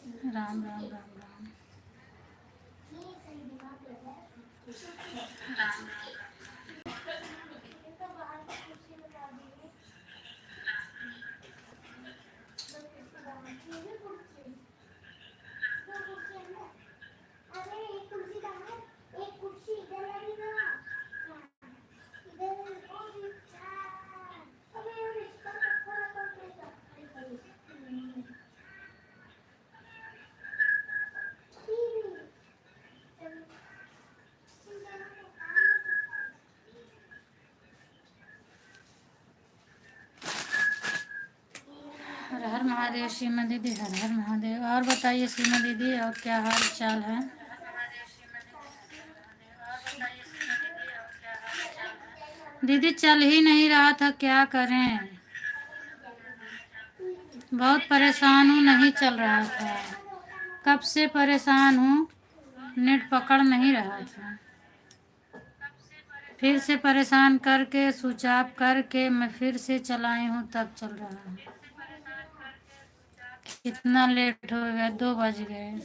राम राम राम राम। हर हर महादेव सीमा दीदी, हर हर महादेव। और बताइए सीमा दीदी, और क्या हाल चाल है? दीदी चल ही नहीं रहा था, क्या करें, बहुत परेशान हूँ, नहीं चल रहा था। कब से परेशान हूँ, नेट पकड़ नहीं रहा था। फिर से परेशान करके स्विच ऑफ करके मैं फिर से चलाई हूँ, तब चल रहा है। कितना लेट हो गया, 2 बज गए।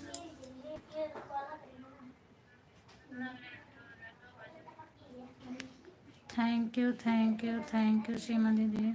Thank you thank you thank you Seema दीदी।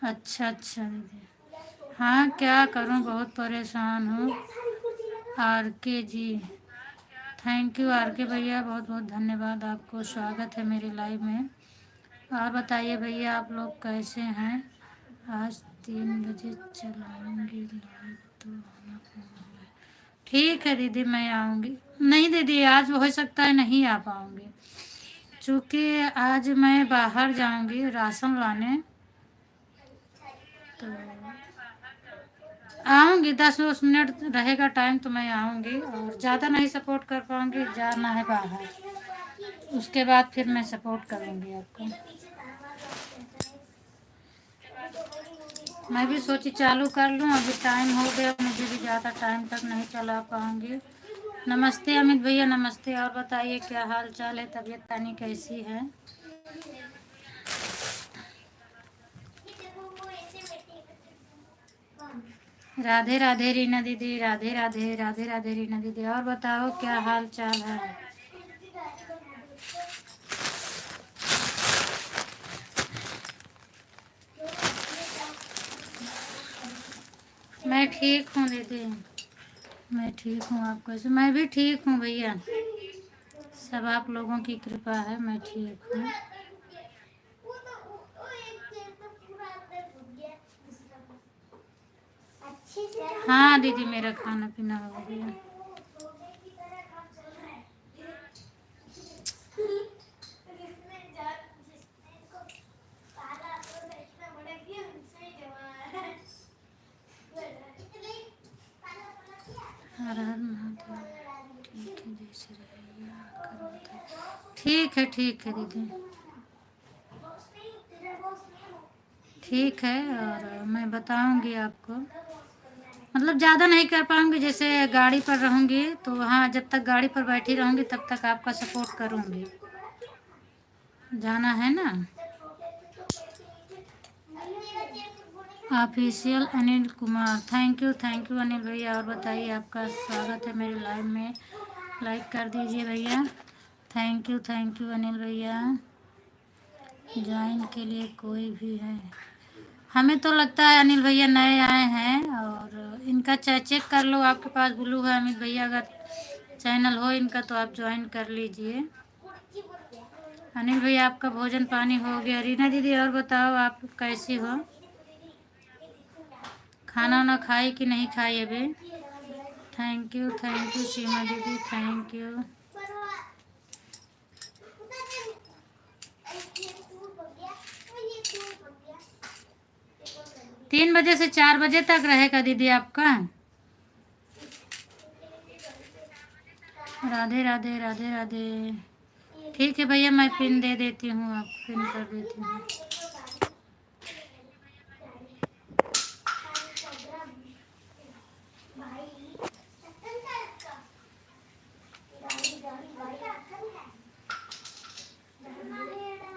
अच्छा अच्छा दीदी, हाँ क्या करूँ, बहुत परेशान हूँ। आर के जी, थैंक यू आर के भैया, बहुत बहुत धन्यवाद आपको, स्वागत है मेरे लाइव में। और बताइए भैया, आप लोग कैसे हैं? आज 3 बजे चलाऊंगी लाइव, तो आना पड़ेगा। ठीक है दीदी, मैं आऊँगी। नहीं दीदी, आज हो सकता है नहीं आ पाऊँगी, चूँकि आज मैं बाहर जाऊँगी राशन लाने, तो आऊँगी। 10-20 मिनट रहेगा टाइम तो मैं आऊँगी, और ज़्यादा नहीं सपोर्ट कर पाऊँगी, जाना है बाहर, उसके बाद फिर मैं सपोर्ट करूँगी आपको। मैं भी सोची चालू कर लूँ, अभी टाइम हो गया, मुझे भी ज़्यादा टाइम तक नहीं चला पाऊँगी। नमस्ते अमित भैया, नमस्ते। और बताइए क्या हाल चाल है, तबीयत पानी कैसी है? राधे राधे रीना दीदी, राधे राधे राधे राधे रीना दीदी। और बताओ क्या हाल चाल है? मैं ठीक हूँ दीदी, मैं ठीक हूँ। आप कैसे? मैं भी ठीक हूँ भैया, सब आप लोगों की कृपा है, मैं ठीक हूँ। हाँ दीदी, मेरा खाना पीना हो गया। हर हर महादेव। ठीक है, जैसे रहिए आकर बताइए। ठीक है दीदी, ठीक है। और मैं बताऊंगी आपको, मतलब ज़्यादा नहीं कर पाऊंगी, जैसे गाड़ी पर रहूंगी तो वहाँ जब तक गाड़ी पर बैठी रहूंगी तब तक आपका सपोर्ट करूंगी। जाना है ना। Official Anil Kumar, thank you Anil भैया। और बताइए, आपका स्वागत है मेरे लाइव में, लाइक कर दीजिए भैया। थैंक यू अनिल भैया। ज्वाइन के लिए कोई भी है? हमें तो लगता है अनिल भैया नए आए हैं, और इनका चाहे चेक कर लो, आपके पास ब्लू है अमित भैया, अगर चैनल हो इनका तो आप ज्वाइन कर लीजिए। अनिल भैया, आपका भोजन पानी हो गया? रीना दीदी, और बताओ आप कैसी हो? खाना वाना खाई कि नहीं खाई अभी? थैंक यू सीमा दीदी, थैंक यू। 3 बजे से 4 बजे तक रहेगा दीदी आपका। राधे राधे राधे राधे। ठीक है भैया, मैं पिन दे देती हूँ, आप पिन कर देती हूँ।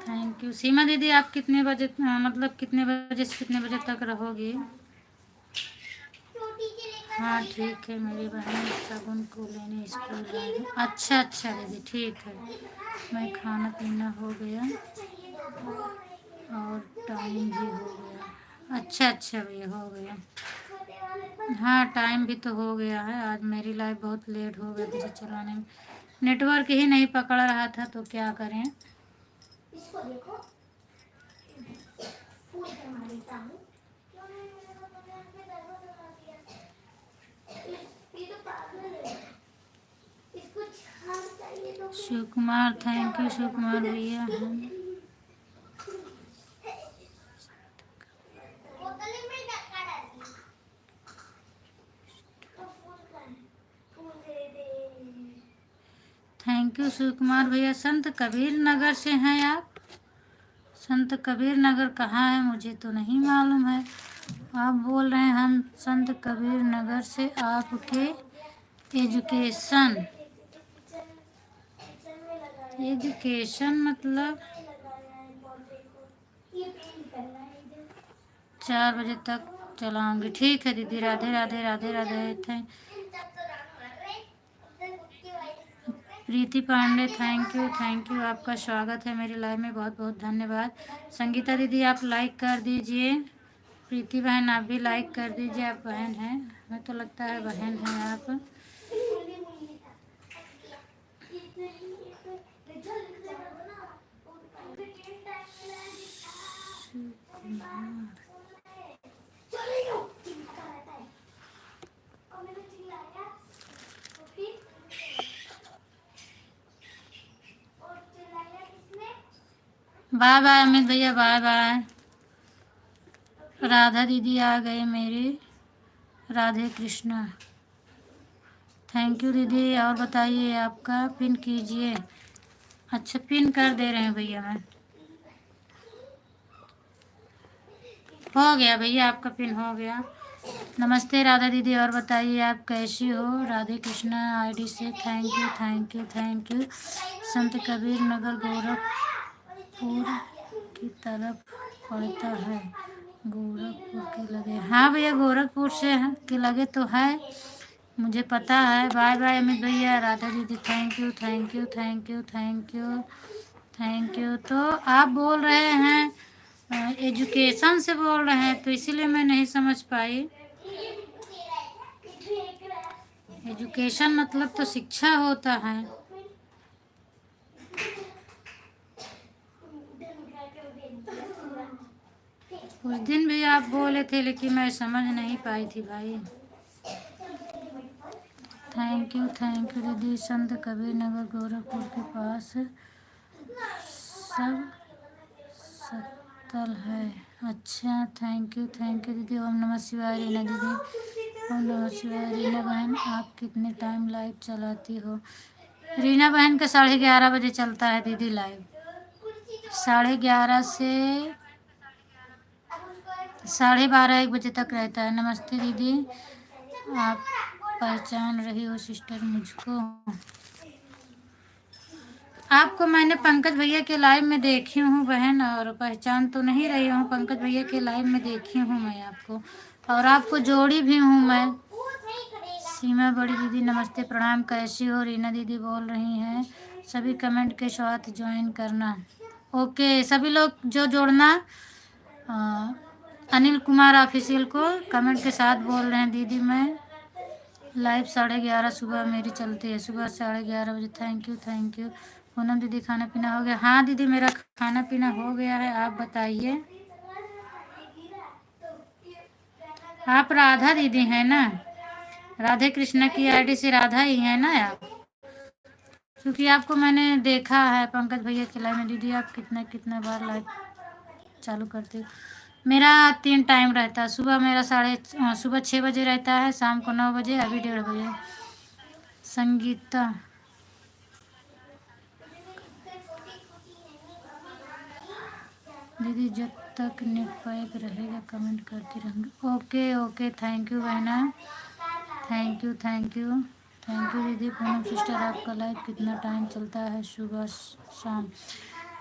थैंक यू सीमा दीदी। आप कितने बजे मतलब कितने बजे से कितने बजे तक रहोगी? हाँ ठीक है, मेरी बहन शगुन को लेने स्कूल आई है। अच्छा अच्छा दीदी, ठीक है। मैं खाना पीना हो गया और टाइम भी हो गया। अच्छा अच्छा भैया, हो गया। हाँ टाइम भी तो हो गया है। आज मेरी लाइफ बहुत लेट हो गई मुझे चलाने में, नेटवर्क ही नहीं पकड़ रहा था, तो क्या करें। शिव कुमार, थैंक यू शिव कुमार भैया। हम थैंक यू शिव कुमार भैया। संत कबीर नगर से हैं आप? संत कबीर नगर कहाँ है, मुझे तो नहीं मालूम है। आप बोल रहे हैं हम संत कबीर नगर से। आपके एजुकेशन एजुकेशन मतलब 4 बजे तक चलाऊंगी। ठीक है दीदी, Radhe Radhe Radhe Radhe. Thank Preeti Pandey, thank you. आपका स्वागत है मेरी लाइव में, बहुत बहुत धन्यवाद। संगीता दीदी आप लाइक कर दीजिए। प्रीति बहन आप भी लाइक कर दीजिए, आप बहन हैं, हमें तो लगता है बहन हैं आप। बाय बाय अमित भैया, बाय बाय। राधा दीदी आ गए मेरी, राधे कृष्णा। थैंक यू दीदी। और बताइए, आपका पिन कीजिए। अच्छा पिन कर दे रहे हैं भैया, मैं हो गया भैया, आपका पिन हो गया। नमस्ते राधा दीदी, और बताइए आप कैसी हो? राधे कृष्णा आईडी से thank you thank you thank you. संत कबीर नगर गोरखपुर की तरफ पड़ता है, गोरखपुर के लगे। हाँ भैया, गोरखपुर से के लगे तो है, मुझे पता है। बाय बाय अमित भैया। राधा दीदी thank you thank you thank you thank you thank you. तो आप बोल रहे हैं एजुकेशन से बोल रहे हैं, तो इसीलिए मैं नहीं समझ पाई। एजुकेशन मतलब तो शिक्षा होता है। उस दिन भी आप बोले थे, लेकिन मैं समझ नहीं पाई थी भाई। थैंक यू दीदी। संत कबीर नगर गोरखपुर के पास सब सत्तल है। अच्छा थैंक यू दीदी। ओम नमः शिवाय रीना दीदी। ओम नमः शिवाय रीना बहन। आप कितने टाइम लाइव चलाती हो? रीना बहन का 11:30 बजे चलता है दीदी लाइव, 11:30 से 12:30 1 बजे तक रहता है। नमस्ते दीदी, आप पहचान रही हो सिस्टर मुझको? आपको मैंने पंकज भैया के लाइव में देखी हूँ बहन, और पहचान तो नहीं रही हूँ। पंकज भैया के लाइव में देखी हूँ मैं आपको, और आपको जोड़ी भी हूँ मैं। सीमा बड़ी दीदी नमस्ते प्रणाम, कैसी हो? रीना दीदी बोल रही हैं सभी कमेंट के साथ ज्वाइन करना। ओके सभी लोग जो जोड़ना, अनिल कुमार ऑफिशियल को कमेंट के साथ बोल रहे हैं। दीदी मैं लाइव 11:30 सुबह मेरी चलती है, सुबह 11:30 बजे। Thank you. पूनम दीदी खाना पीना हो गया? हाँ दीदी मेरा खाना पीना हो गया है, आप बताइए। आप राधा दीदी हैं ना? राधे कृष्णा की आईडी से राधा ही है ना आप? क्योंकि आपको मैंने देखा है पंकज भैया के लाइव में। दीदी आप कितना कितना बार लाइव चालू करती हूँ। मेरा 3 टाइम रहता है। सुबह मेरा सुबह 6 बजे रहता है, शाम को 9 बजे, अभी 1:30 बजे। संगीता दीदी, जब तक नेट पैक रहेगा कमेंट करती रहूँगी। ओके ओके, थैंक यू बहना, thank you thank you thank you दीदी। पूनम सिस्टर, आपका लाइव कितना टाइम चलता है? सुबह शाम?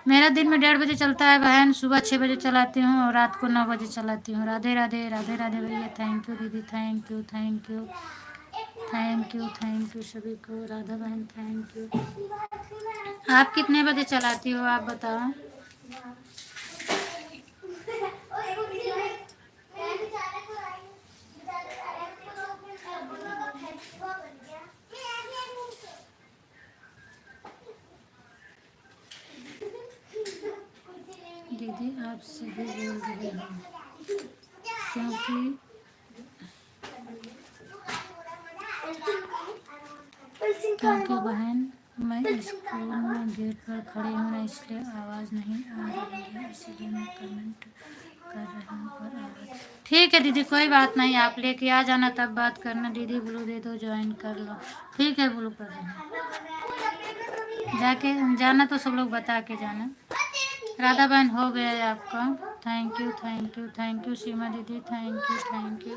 मेरा दिन में 1:30 बजे चलता है बहन, सुबह 6 बजे चलाती हूँ और रात को 9 बजे चलाती हूँ। राधे राधे, राधे राधे भैया, थैंक यू दीदी, thank you thank you thank you सभी को। राधा बहन थैंक यू। आप कितने बजे चलाती हो आप बताओ? दीदी आप सही बोल रहे हो, क्योंकि बहन मैं स्कूल में गेट पर खड़ी हूँ ना, इसलिए आवाज़ नहीं आ रही है, इसलिए मैं कमेंट कर रही हूँ पर आवाज़। ठीक है दीदी, कोई बात नहीं, आप लेके आ जाना तब बात करना। दीदी ब्लू दे दो, ज्वाइन कर लो। ठीक है, ब्लू कर देना। जाके जाना तो सब लोग बता के जाना। राधा बहन हो गया है आपका। Thank you thank you thank you Seema दीदी, थैंक यू।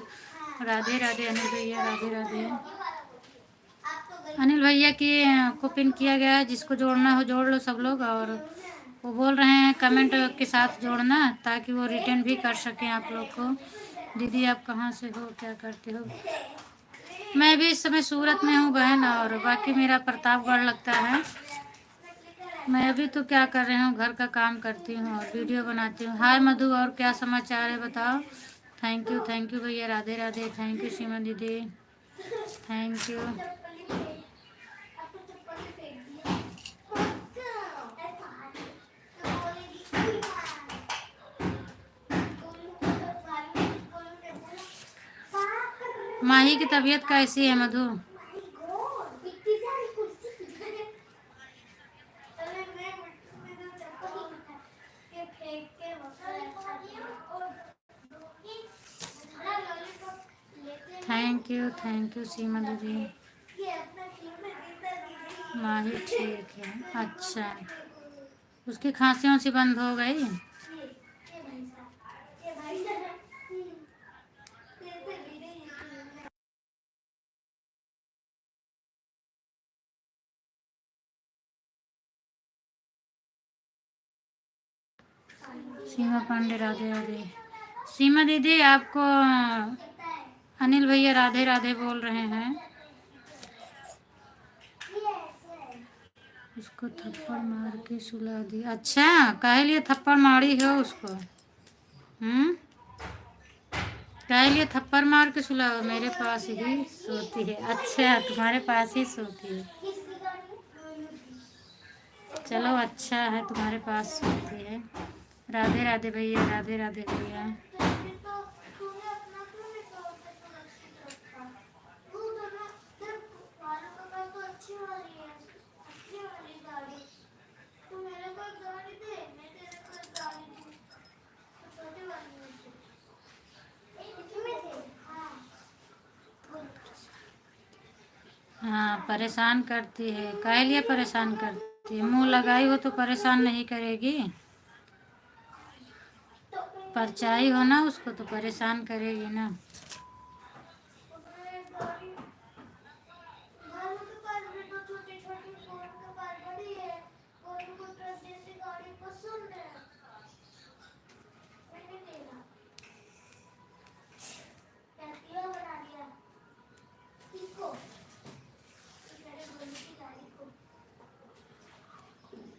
राधे राधे अनिल भैया, राधे राधे। अनिल भैया की को पिन किया गया है, जिसको जोड़ना हो जोड़ लो सब लोग। और वो बोल रहे हैं कमेंट के साथ जोड़ना, ताकि वो रिटर्न भी कर सकें आप लोग को। दीदी आप कहाँ से हो, क्या करते हो? मैं भी इस समय सूरत में हूँ बहन, और बाकी मेरा प्रतापगढ़ लगता है। मैं अभी तो क्या कर रही हूँ, घर का काम करती हूँ और वीडियो बनाती हूँ। हाय मधु, और क्या समाचार है बताओ? थैंक यू भैया, राधे राधे, थैंक यू सीमा दीदी, थैंक यू। माही की तबीयत कैसी है मधु? थैंक यू सीमा दीदी। माही ठीक है, अच्छा। उसकी खांसी वांसी बंद हो गई? सीमा पांडे, राधे राधे। सीमा दीदी आपको अनिल भैया राधे राधे बोल रहे हैं। उसको थप्पड़ मार के सुला दिया? अच्छा, काहे लिए थप्पड़ मारी हो उसको? काहे लिए थप्पड़ मार के सुला? मेरे पास ही सोती है? अच्छा, तुम्हारे पास ही सोती है। चलो अच्छा है, तुम्हारे पास सोती है। राधे राधे भैया, राधे राधे भैया। हाँ, परेशान करती है। काहे लिए परेशान करती है? मुंह लगाई हो तो परेशान नहीं करेगी? परछाई हो ना उसको तो परेशान करेगी ना।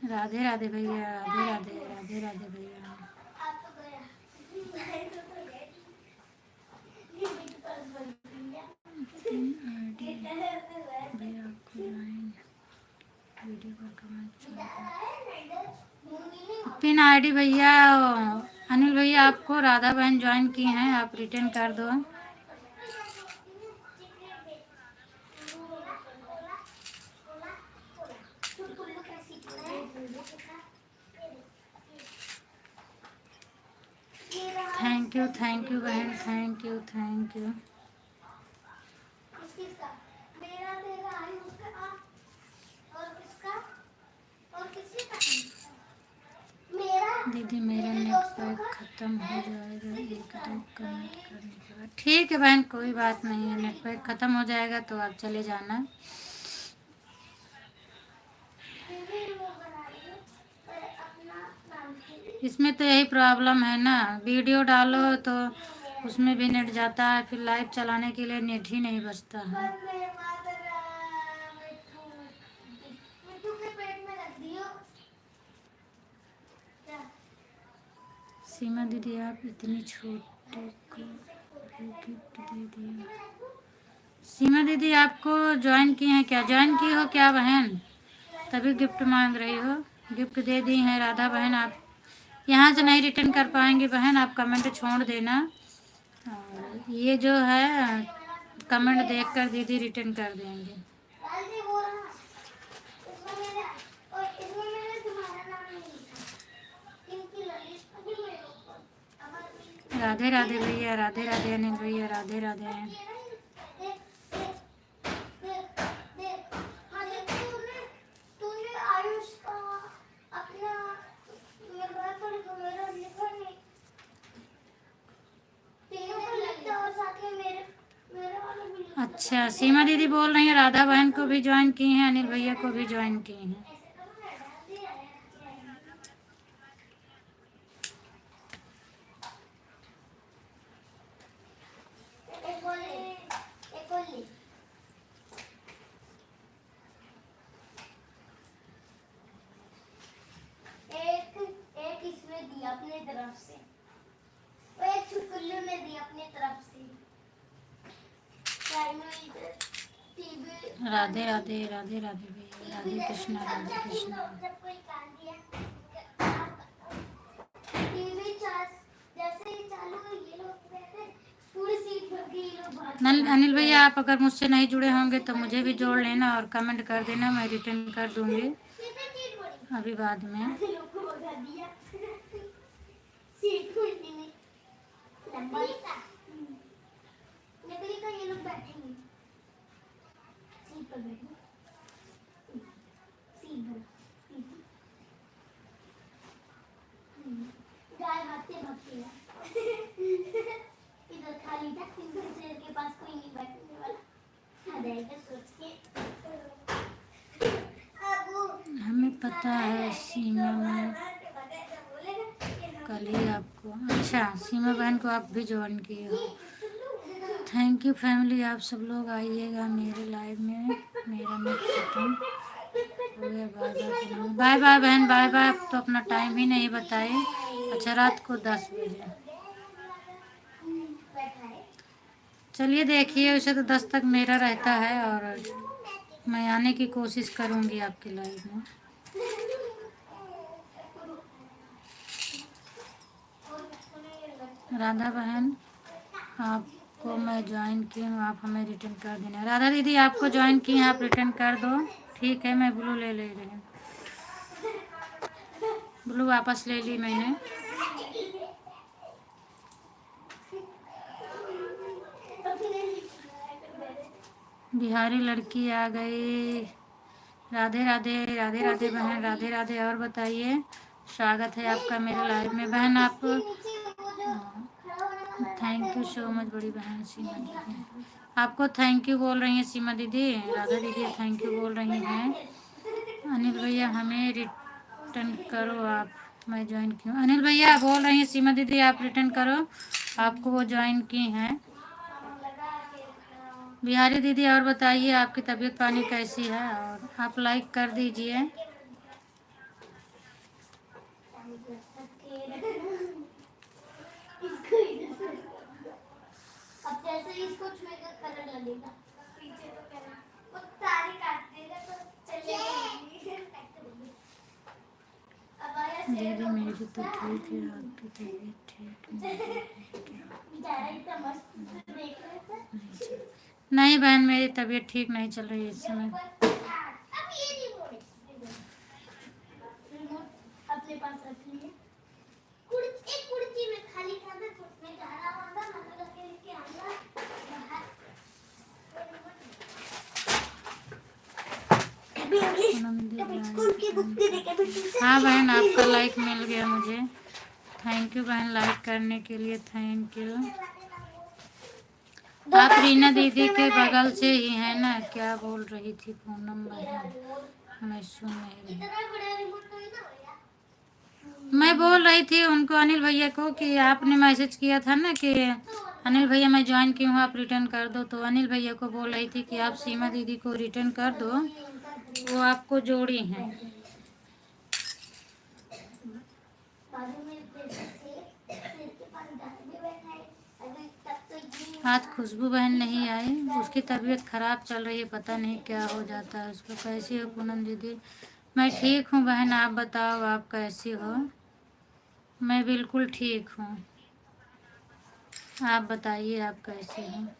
राधे राधे भैया, राधे राधे, राधे राधे भैया। भैया आपको ज्वाइन वीडियो पर कमेंट पिन आईडी भैया अनिल भैया, आपको राधा बहन ज्वाइन की हैं, आप रिटर्न कर दो। थैंक यू बहन, थैंक यू थैंक यू। दीदी मेरा नेट पैक ख़त्म हो जाएगा एक दो कमेंट करने के बाद। ठीक है बहन, कोई बात नहीं है, नेट पैक ख़त्म हो जाएगा तो आप चले जाना। इसमें तो यही प्रॉब्लम है ना, वीडियो डालो तो उसमें भी नेट जाता है, फिर लाइव चलाने के लिए नेट ही नहीं बचता है। सीमा दीदी आप इतनी छोटे को भी गिफ्ट दे दिया। सीमा दीदी आपको ज्वाइन की हैं क्या, ज्वाइन की हो क्या बहन, तभी गिफ्ट मांग रही हो। गिफ्ट दे दी हैं राधा बहन। आप यहाँ से नहीं रिटर्न कर पाएंगे बहन, आप कमेंट छोड़ देना, और ये जो है कमेंट देखकर दीदी रिटर्न कर देंगे। राधे राधे भैया, राधे राधे अनिल भैया, राधे राधे। अच्छा, सीमा दीदी बोल रही हैं राधा बहन को भी ज्वाइन की हैं, अनिल भैया को भी ज्वाइन की हैं। एक इसमें दिया अपनी तरफ से, एक छुटकुल्लू ने दिया अपनी तरफ से। राधे राधे, राधे राधे भैया, राधे कृष्णा, राधे कृष्णा। अनिल भैया आप अगर मुझसे नहीं जुड़े होंगे तो मुझे भी जोड़ लेना और कमेंट कर देना, मैं रिटर्न कर दूंगी अभी बाद में। गाय भागते भागते इधर खाली था, शेर के पास कोई नहीं बैठने वाला, सोच के। हमें पता है सीमा में कल ही आपको, अच्छा सीमा बहन को आप भी ज्वाइन किए हो। थैंक यू फैमिली, आप सब लोग आइएगा मेरे लाइव में। मेरा नेट खत्म हो गया, बाय बाय बहन, बाय बाय। अब तो अपना टाइम ही नहीं बताए। अच्छा रात को 10 बजे। चलिए देखिए, वैसे तो 10 तक मेरा रहता है और मैं आने की कोशिश करूँगी आपके लाइव में। राधा बहन आपको मैं ज्वाइन की हूँ, आप हमें रिटर्न कर देना। राधा दीदी आपको ज्वाइन की हैं, आप रिटर्न कर दो। ठीक है, मैं ब्लू ले रही हूँ, ब्लू वापस ले ली मैंने। बिहारी लड़की आ गई। राधे राधे, राधे राधे बहन, राधे राधे। और बताइए, स्वागत है आपका मेरे लाइव में बहन। आप थैंक यू सो मच बड़ी बहन सीमा दीदी, आपको थैंक यू बोल रही हैं सीमा दीदी। राधा दीदी थैंक यू बोल रही हैं। अनिल भैया हमें रिटर्न करो आप, मैं ज्वाइन की हूँ। अनिल भैया बोल रही हैं सीमा दीदी आप रिटर्न करो, आपको वो ज्वाइन की हैं। बिहारी दीदी और बताइए आपकी तबीयत पानी कैसी है, और आप लाइक कर दीजिए। अब जैसे इसको छुएगा कलर लगेगा, पीछे तो कलर वो तारे काट देगा तो चलेगा। दीदी मेरी तो ठीक है, आपकी तबीयत ठीक नहीं बहन, मेरी तबीयत ठीक नहीं चल रही है इस समय। अपने पास रख लिए, एक कुर्सी में खाली था ना, हाँ बहन, आपका लाइक मिल गया मुझे। थैंक यू बहन लाइक करने के लिए, थैंक यू। आप रीना दीदी के बगल से ही है ना? क्या बोल रही थी पूनम बहन? मैं सुन नहीं रही। मैं बोल रही थी उनको, अनिल भैया को, कि आपने मैसेज किया था ना कि अनिल भैया मैं ज्वाइन की हूँ, आप रिटर्न कर दो। तो अनिल भैया को बोल रही थी कि आप सीमा दीदी को रिटर्न कर दो, वो आपको जोड़ी हैं। आज खुशबू बहन नहीं आई, उसकी तबीयत खराब चल रही है, पता नहीं क्या हो जाता है उसको। कैसी हो पूनम दीदी? मैं ठीक हूँ बहन, आप बताओ आप कैसी हो? मैं बिल्कुल ठीक हूँ, आप बताइए आप कैसे हैं?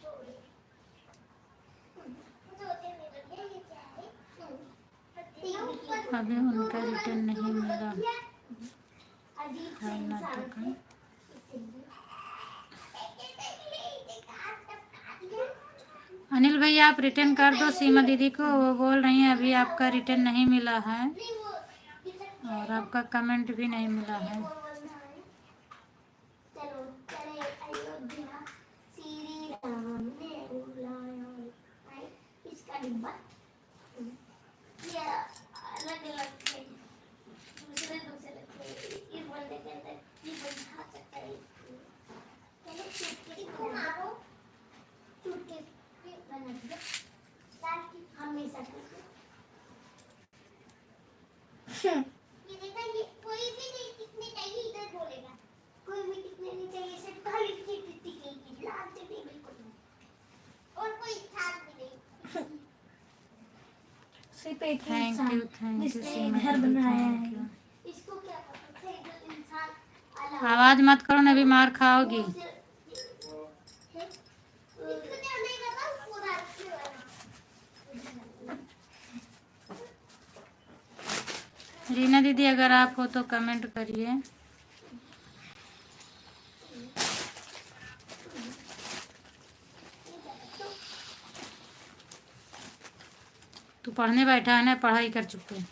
अभी उनका रिटर्न नहीं मिला। कर्नाटक अनिल भैया आप रिटर्न कर दो सीमा दीदी को, वो बोल रही हैं अभी आपका रिटर्न नहीं मिला है और आपका कमेंट भी नहीं मिला है। थैंक यू सीमा दीदी, थैंक यू। आवाज मत करो ना, अभी मार खाओगी। रीना दीदी अगर आप हो तो कमेंट करिए। तू पढ़ने बैठा है ना, पढ़ाई कर चुके। हम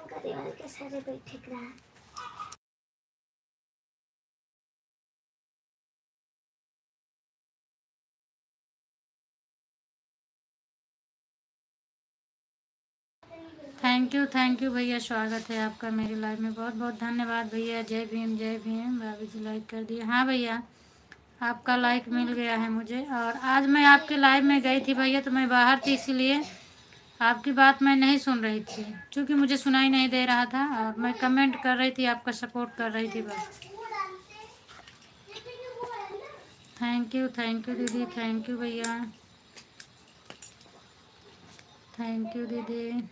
करे वाले के सारे बैठे रहा। थैंक यू भैया, स्वागत है आपका मेरी लाइव में। बहुत बहुत धन्यवाद भैया। जय भीम जय भीम। भाभी जी लाइक कर दिए। हाँ भैया, आपका लाइक मिल गया है मुझे। और आज मैं आपके लाइव में गई थी भैया, तो मैं बाहर थी, इसीलिए आपकी बात मैं नहीं सुन रही थी, क्योंकि मुझे सुनाई नहीं दे रहा था और मैं कमेंट कर रही थी, आपका सपोर्ट कर रही थी बस। थैंक यू दीदी, थैंक यू भैया, थैंक यू दीदी।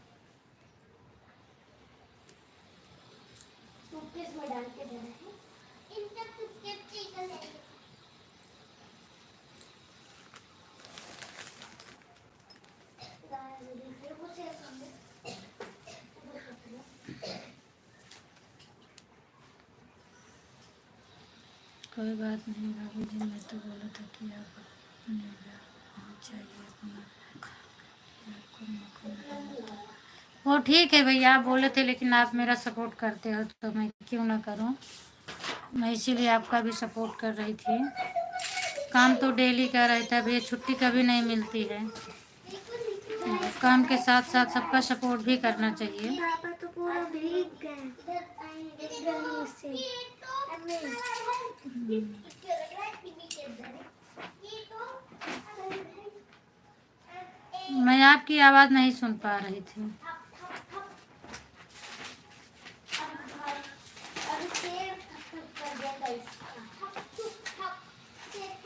कोई बात नहीं भाभी जी, मैं तो बोला था कि आप अपने घर पहुँच जाइए, अपना आपको मौका मिलेगा तो। वो ठीक है भैया, आप बोले थे, लेकिन आप मेरा सपोर्ट करते हो तो मैं क्यों ना करूं। मैं इसीलिए आपका भी सपोर्ट कर रही थी। काम तो डेली का रहता है भैया, छुट्टी कभी नहीं मिलती है। काम के साथ साथ सबका सपोर्ट भी करना चाहिए। तो पूरा भीग गए। मैं आपकी आवाज़ नहीं सुन पा रही थी।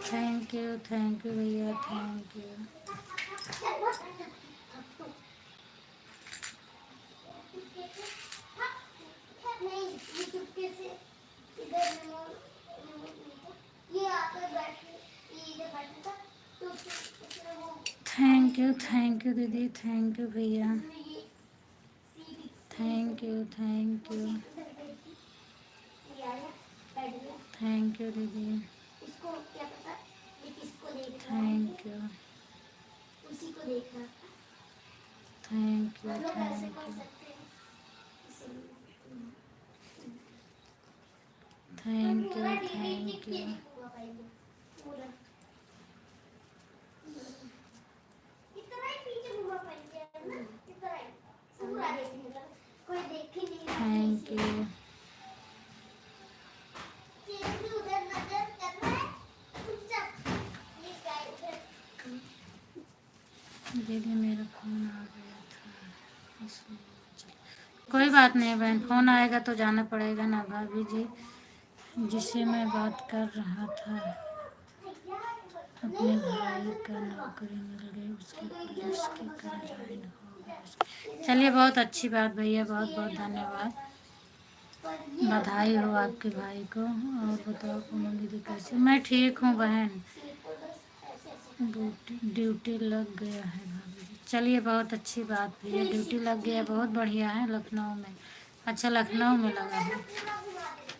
थैंक यू भैया, थैंक यू। थैंक यू दीदी, थैंक यू भैया, थैंक यू थैंक यू दीदी, thank you. Thank you thank you thank you thank you. Thank you. दीदी मेरा फ़ोन आ गया था इसलिए कोई बात नहीं बहन, फ़ोन आएगा तो जाना पड़ेगा ना भाभी जी। जिससे मैं बात कर रहा था अपने भाई का नौकरी मिल गई, उसके पुलिस के कल ज्वाइन हो गया। चलिए बहुत अच्छी बात भैया, बहुत बहुत धन्यवाद, बधाई हो आपके भाई को। और बताओ पूनम दीदी कैसे? मैं ठीक हूँ बहन, ड्यूटी लग गया है भाभी जी। चलिए बहुत अच्छी बात भैया, ड्यूटी लग गया, बहुत बढ़िया है लखनऊ में। अच्छा लखनऊ में लगा है,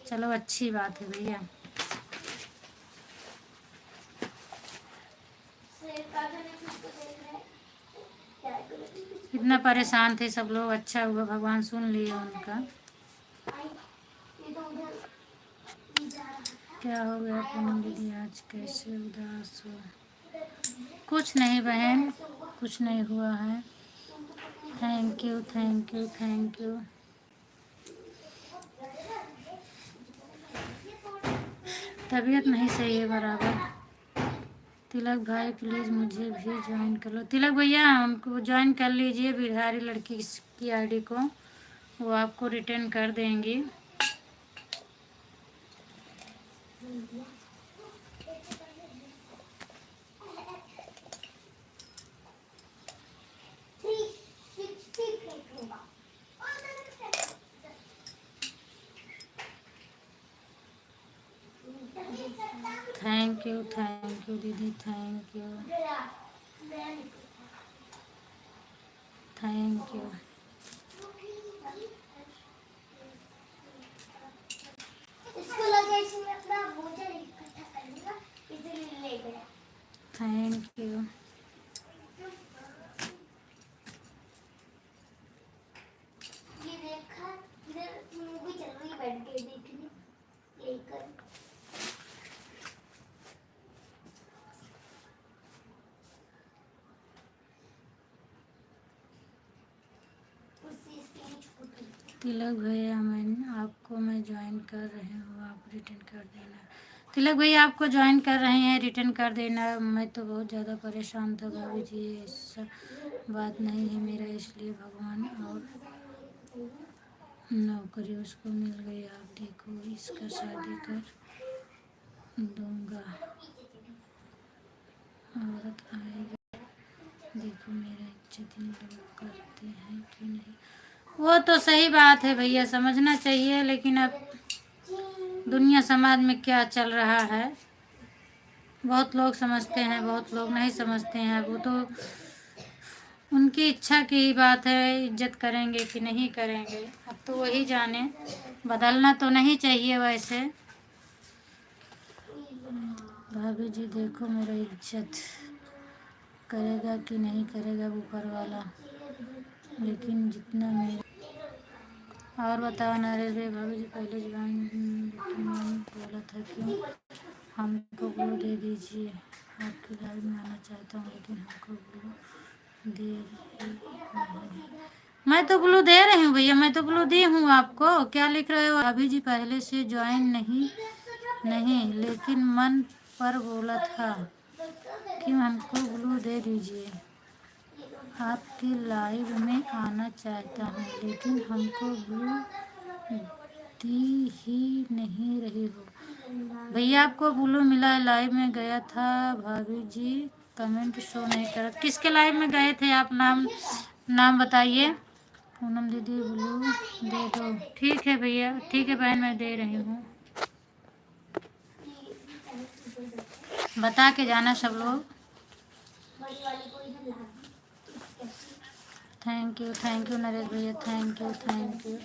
चलो अच्छी बात है भैया। इतना परेशान थे सब लोग, अच्छा हुआ भगवान सुन लिए उनका। क्या हो गया पूनम दीदी आज कैसे उदास हो? कुछ नहीं बहन, कुछ नहीं हुआ है। Thank you thank you thank you. तबीयत नहीं सही है बराबर। तिलक भाई प्लीज़ मुझे भी ज्वाइन कर लो। तिलक भैया उनको ज्वाइन कर लीजिए, बिहारी लड़की की आईडी को, वो आपको रिटर्न कर देंगी। थैंक यू दीदी, thank you thank you. Thank you. Tilak भैया मैं ज्वाइन कर रही हूँ, आप रिटर्न कर देना। तिलक भैया आपको ज्वाइन कर रहे हैं, रिटर्न कर देना। मैं तो बहुत ज़्यादा परेशान था भाभी जी, ऐसा बात नहीं है मेरा, इसलिए भगवान और नौकरी उसको मिल गई। आप देखो इसका शादी कर दूंगा, औरत आएगी, देखो मेरा इज्जत इन लोग करते हैं कि नहीं। वो तो सही बात है भैया, समझना चाहिए, लेकिन अब दुनिया समाज में क्या चल रहा है, बहुत लोग समझते हैं, बहुत लोग नहीं समझते हैं। वो तो उनकी इच्छा की ही बात है, इज्जत करेंगे कि नहीं करेंगे, अब तो वही जाने। बदलना तो नहीं चाहिए वैसे। भाभी जी देखो मेरा इज्जत करेगा कि नहीं करेगा ऊपर वाला, लेकिन जितना मेरा। और बताओ नरेश भाई, भाभी जी पहले ज्वाइन, लेकिन मैंने बोला था कि हमको ग्लू दे दीजिए, आपकी लाइव में आना चाहता हूँ, लेकिन हमको ग्लू दे ही नहीं। मैं तो ग्लू दे रही हूँ भैया, मैं तो ग्लू दी हूँ आपको, क्या लिख रहे हो? अभी जी पहले से ज्वाइन नहीं नहीं, लेकिन मन पर बोला था कि हमको ग्लू दे दीजिए, आपकी लाइव में आना चाहता हूँ, लेकिन हमको ग्लू दी ही नहीं रही हो। भैया आपको ब्लू मिला, लाइव में गया था भाभी जी, कमेंट शो नहीं कर। किसके लाइव में गए थे आप? नाम बताइए। पूनम दीदी ब्लू दे दो। ठीक है भैया, ठीक है बहन, मैं दे रही हूँ, बता के जाना सब लोग। थैंक यू नरेश भैया, थैंक यू।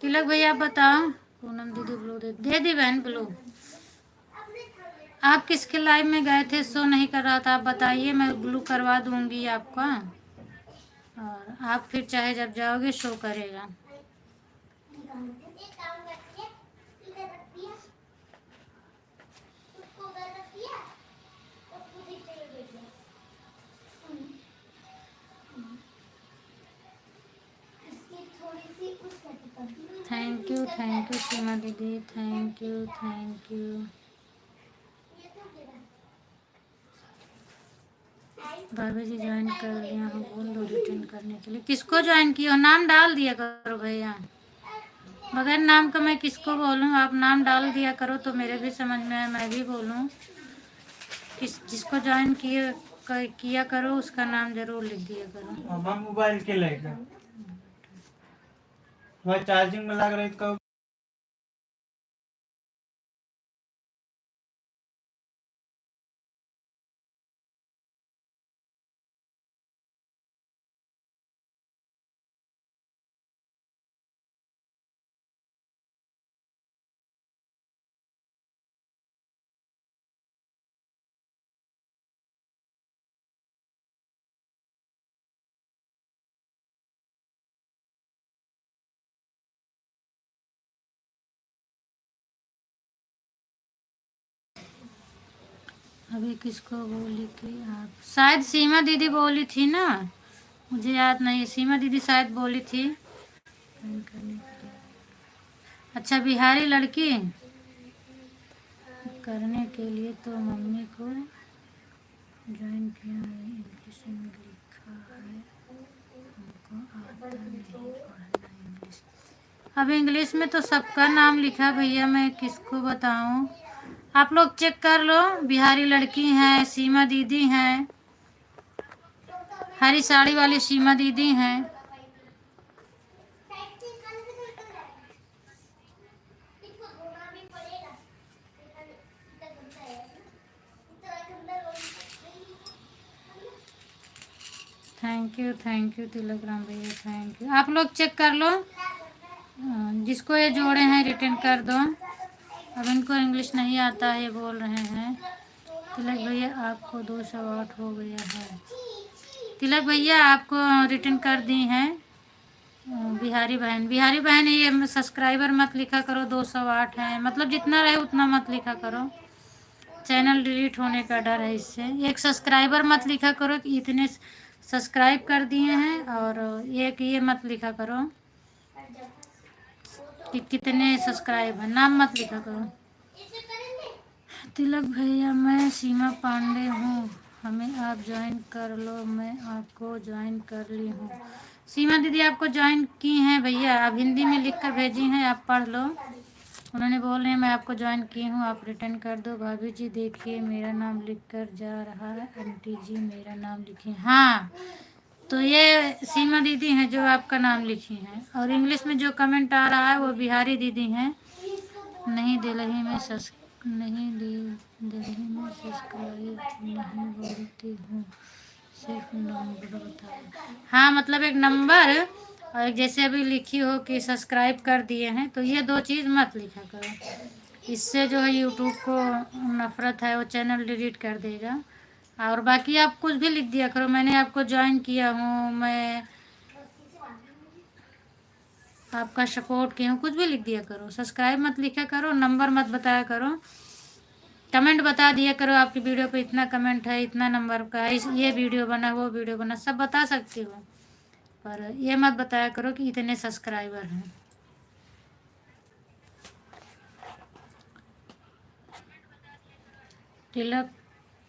तिलक भैया आप बताओ। पूनम दीदी ब्लू दे दी बहन ब्लू। आप किसके लाइव में गए थे, शो नहीं कर रहा था, आप बताइए, मैं ब्लू करवा दूंगी आपका। और आप फिर चाहे जब जाओगे शो करेगा। थैंक यू सीमा दीदी, थैंक यू थैंक यू। भाभी जी ज्वाइन कर लिया हूँ, बोल दो रिटर्न करने के लिए। किसको ज्वाइन किया हो? नाम डाल दिया करो भैया। बगैर नाम का मैं किसको बोलूँ? आप नाम डाल दिया करो तो मेरे भी समझ में आए, मैं भी बोलूँ। किस जिसको ज्वाइन किया करो उसका नाम जरूर लिख दिया करो। हमारा मोबाइल के लेकर वह चार्जिंग में लग रही तो अभी किसको बोली थी आप? शायद सीमा दीदी बोली थी ना, मुझे याद नहीं। सीमा दीदी शायद बोली थी। अच्छा, बिहारी लड़की करने के लिए तो मम्मी को ज्वाइन किया है। इंग्लिश में लिखा है, हमको आता नहीं पढ़ना इंग्लिश। अब इंग्लिश में तो सबका नाम लिखा भैया, मैं किसको बताऊं? आप लोग चेक कर लो। बिहारी लड़की हैं, सीमा दीदी हैं, हरी साड़ी वाली सीमा दीदी हैं। थैंक यू तिलक राम भैया, थैंक यू। आप लोग चेक कर लो, जिसको ये जोड़े हैं रिटर्न कर दो। अब इनको इंग्लिश नहीं आता है, ये बोल रहे हैं। तिलक भैया आपको 208 हो गया है। तिलक भैया आपको रिटर्न कर दी हैं। बिहारी बहन ये सब्सक्राइबर मत लिखा करो, 208 है मतलब जितना रहे उतना मत लिखा करो। चैनल डिलीट होने का डर है इससे। एक सब्सक्राइबर मत लिखा करो कि इतने सब्सक्राइब कर दिए हैं, और एक ये मत लिखा करो कि कितने सब्सक्राइब है, नाम मत लिखा करो। तिलक भैया मैं सीमा पांडे हूँ, हमें आप ज्वाइन कर लो। मैं आपको ज्वाइन कर ली हूँ। सीमा दीदी आपको ज्वाइन की हैं भैया, आप हिंदी में लिख कर भेजी हैं, आप पढ़ लो। उन्होंने बोल रहे हैं मैं आपको ज्वाइन की हूँ, आप रिटर्न कर दो। भाभी जी देखिए मेरा नाम लिख कर जा रहा है, आंटी जी मेरा नाम लिखिए। हाँ, तो ये सीमा दीदी हैं जो आपका नाम लिखी हैं, और इंग्लिश में जो कमेंट आ रहा है वो बिहारी दीदी हैं। नहीं दिल्ली में सब्सक्राइब नहीं बोलती हूँ, सिर्फ नंबर बताया। हाँ मतलब एक नंबर, और एक जैसे अभी लिखी हो कि सब्सक्राइब कर दिए हैं, तो ये दो चीज़ मत लिखा करो। इससे जो है यूट्यूब को नफ़रत है, वो चैनल डिलीट कर देगा। और बाकी आप कुछ भी लिख दिया करो, मैंने आपको ज्वाइन किया हूँ, मैं आपका सपोर्ट किया हूँ, कुछ भी लिख दिया करो। सब्सक्राइब मत लिखा करो, नंबर मत बताया करो। कमेंट बता दिया करो आपकी वीडियो पे इतना कमेंट है, इतना नंबर का है, ये वीडियो बना, वो वीडियो बना, सब बता सकती हो, पर ये मत बताया करो कि इतने सब्सक्राइबर हैं। तिलक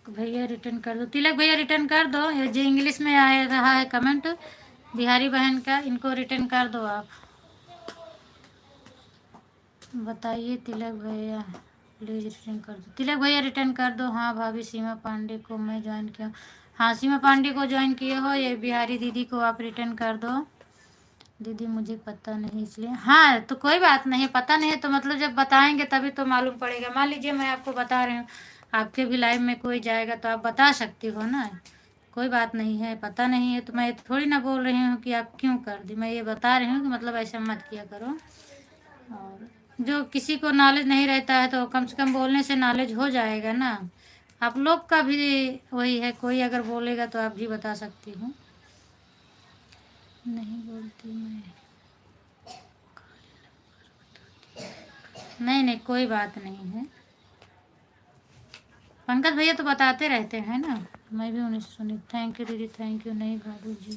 भैया रिटर्न कर दो, तिलक भैया रिटर्न कर दो। ये जो इंग्लिश में आ रहा है कमेंट बिहारी बहन का, इनको रिटर्न कर दो आप। बताइए तिलक भैया प्लीज़ रिटर्न कर दो। तिलक भैया रिटर्न कर दो। हाँ भाभी सीमा पांडे को मैं ज्वाइन किया हूँ। हाँ सीमा पांडे को ज्वाइन किए हो, ये बिहारी दीदी को आप रिटर्न कर दो। दीदी मुझे पता नहीं इसलिए, हाँ तो कोई बात नहीं, पता नहीं है तो मतलब जब बताएंगे तभी तो मालूम पड़ेगा। मान लीजिए मैं आपको बता रही हूँ, आपके भी लाइव में कोई जाएगा तो आप बता सकती हो ना, कोई बात नहीं है। पता नहीं है तो मैं थोड़ी ना बोल रही हूँ कि आप क्यों कर दी, मैं ये बता रही हूँ कि मतलब ऐसा मत किया करो। और जो किसी को नॉलेज नहीं रहता है तो कम से कम बोलने से नॉलेज हो जाएगा ना। आप लोग का भी वही है, कोई अगर बोलेगा तो आप भी बता सकती हूँ। नहीं बोलती मैं। नहीं नहीं, कोई बात नहीं है। पंकज भैया तो बताते रहते हैं ना। मैं भी उन्हें सुनी। थैंक यू दीदी, थैंक यू। नहीं बाबू जी,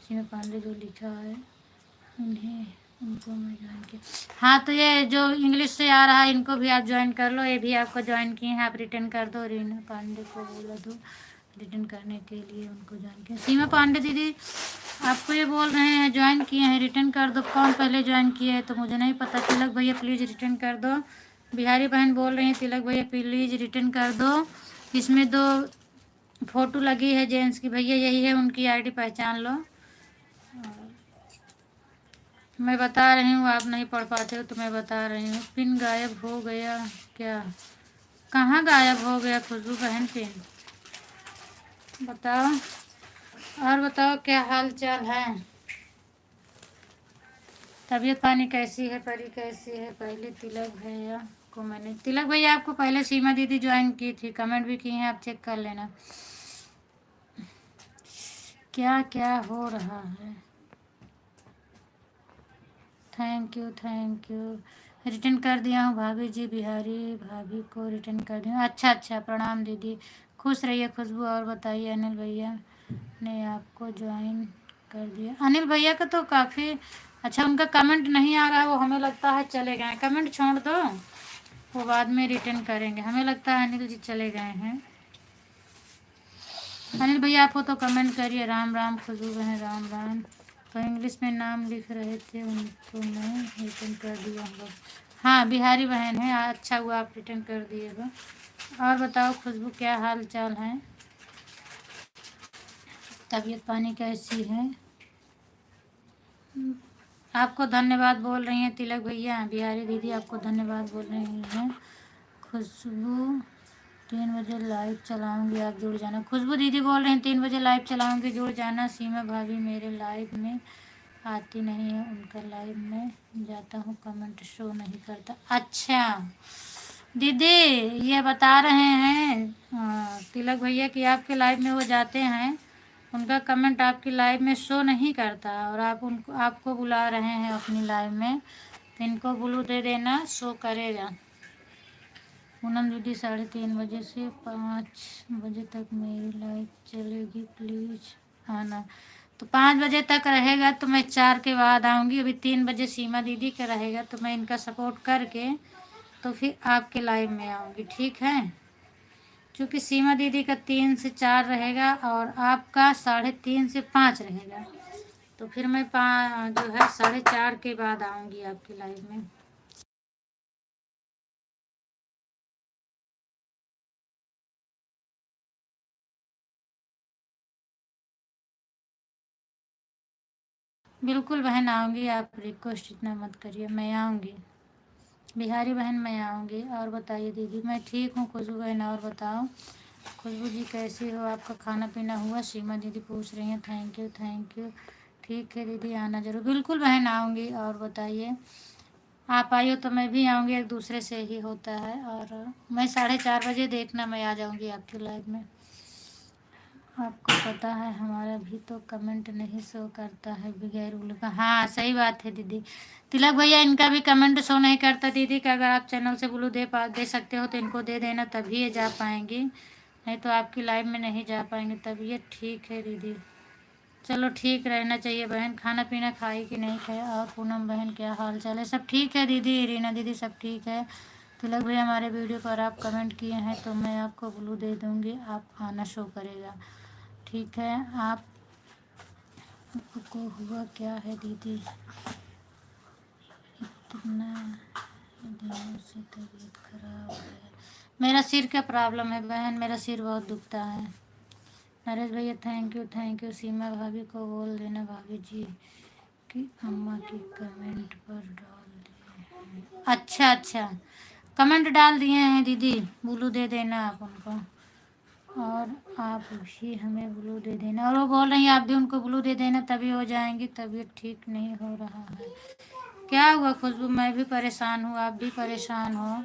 सीमा पांडे जो लिखा है उन्हें, उनको मैं ज्वाइन किया। हाँ, तो ये जो इंग्लिश से आ रहा है इनको भी आप ज्वाइन कर लो। ये भी आपको ज्वाइन किए हैं, आप रिटर्न कर दो। रीना पांडे को बोला दो रिटर्न करने के लिए, उनको ज्वाइन किया। सीमा पांडे दीदी आपको ये बोल रहे हैं ज्वाइन किए हैं, रिटर्न कर दो। कौन पहले ज्वाइन किए हैं तो मुझे नहीं पता। तिलक भैया प्लीज़ रिटर्न कर दो। बिहारी बहन बोल रही हैं तिलक भैया प्लीज़ रिटर्न कर दो। इसमें 2 फोटो लगी है जेंट्स की, भैया यही है उनकी आईडी, पहचान लो। मैं बता रही हूँ, आप नहीं पढ़ पाते हो तो मैं बता रही हूँ। पिन गायब हो गया क्या? कहाँ गायब हो गया खुशबू बहन पिन? बताओ। और बताओ क्या हाल चाल है? तबीयत पानी कैसी है? परी कैसी है? पहले तिलक भैया को मैंने, तिलक भैया आपको पहले सीमा दीदी ज्वाइन की थी, कमेंट भी किए हैं, आप चेक कर लेना। क्या क्या हो रहा है? Thank you, thank you. Return कर दिया हूँ भाभी जी, बिहारी भाभी को रिटर्न कर दिया हूँ। अच्छा अच्छा, प्रणाम दीदी, खुश रहिए खुशबू। और बताइए, अनिल भैया ने आपको ज्वाइन कर दिया। अनिल भैया का तो काफ़ी अच्छा, उनका कमेंट नहीं आ रहा है, वो हमें लगता है चले गए। कमेंट छोड़ दो, वो बाद में रिटर्न करेंगे। हमें लगता है अनिल जी चले गए हैं। अनिल भैया आप हो तो कमेंट करिए। राम राम खुशबू बहन, राम राम। तो इंग्लिश में नाम लिख रहे थे, उनको मैं रिटर्न कर दिया हूँ। हाँ, बिहारी बहन है। अच्छा हुआ आप रिटर्न कर दिएगा। और बताओ खुशबू क्या हाल चाल है? तबीयत पानी कैसी है? आपको धन्यवाद बोल रही हैं तिलक भैया, बिहारी दीदी आपको धन्यवाद बोल रही हैं। खुशबू 3 बजे लाइव चलाऊंगी, आप जुड़ जाना। खुशबू दीदी बोल रहे हैं 3 बजे लाइव चलाऊंगी, जुड़ जाना। सीमा भाभी मेरे लाइव में आती नहीं है, उनका लाइव में जाता हूँ कमेंट शो नहीं करता। अच्छा दीदी, ये बता रहे हैं तिलक भैया कि आपके लाइव में वो जाते हैं, उनका कमेंट आपकी लाइव में शो नहीं करता, और आप उनको, आपको बुला रहे हैं अपनी लाइव में, तो इनको ब्लू दे देना, शो करेगा। पूनम दीदी 3:30 बजे से 5 बजे तक मेरी लाइव चलेगी, प्लीज़ आना। तो 5 बजे तक रहेगा तो मैं 4 के बाद आऊँगी। अभी 3 बजे सीमा दीदी का रहेगा, तो मैं इनका सपोर्ट करके तो फिर आपके लाइव में आऊँगी, ठीक है? क्योंकि सीमा दीदी का 3 से 4 रहेगा और आपका 3:30 से 5 रहेगा, तो फिर मैं जो है 4:30 के बाद आऊँगी आपके लाइव में। बिल्कुल बहन आऊँगी, आप रिक्वेस्ट इतना मत करिए, मैं आऊँगी। बिहारी बहन मैं आऊँगी। और बताइए दीदी? मैं ठीक हूँ खुशबू बहन। और बताओ खुशबू जी कैसी हो? आपका खाना पीना हुआ? सीमा दीदी पूछ रही हैं। Thank you, thank you. ठीक है दीदी, आना ज़रूर। बिल्कुल बहन आऊँगी। और बताइए, आप आई हो तो मैं भी आऊँगी, एक दूसरे से ही होता है। और मैं 4:30 बजे देखना, मैं आ जाऊँगी आपकी लाइव में। आपको पता है हमारा भी तो कमेंट नहीं शो करता है बगैर ब्लू का। हाँ सही बात है दीदी। तिलक भैया इनका भी कमेंट शो नहीं करता दीदी का। अगर आप चैनल से ब्लू दे सकते हो तो इनको दे देना, तभी ये जा पाएंगी, नहीं तो आपकी लाइव में नहीं जा पाएंगे। तबीयत ठीक है दीदी? चलो ठीक रहना चाहिए बहन। खाना पीना खाई कि नहीं खाया? और पूनम बहन क्या हाल चाल है? सब ठीक है दीदी, रीना दीदी सब ठीक है। तिलक भैया हमारे वीडियो पर आप कमेंट किए हैं तो मैं आपको ब्लू दे दूँगी, आप आना शो करेगा, ठीक है? आपको हुआ क्या है दीदी? इतना दिनों से तबीयत खराब है। मेरा सिर का प्रॉब्लम है बहन, मेरा सिर बहुत दुखता है। नरेश भैया थैंक यू, थैंक यू। सीमा भाभी को बोल देना भाभी जी कि अम्मा की कमेंट पर डाल दिए। अच्छा अच्छा, कमेंट डाल दिए हैं दीदी, ब्लू दे देना आप उनको। और आप भी हमें ब्लू दे देना। और वो बोल रही हैं आप भी उनको ब्लू दे देना, तभी हो जाएंगी। तबीयत ठीक नहीं हो रहा है। क्या हुआ खुशबू? मैं भी परेशान हूँ, आप भी परेशान हो,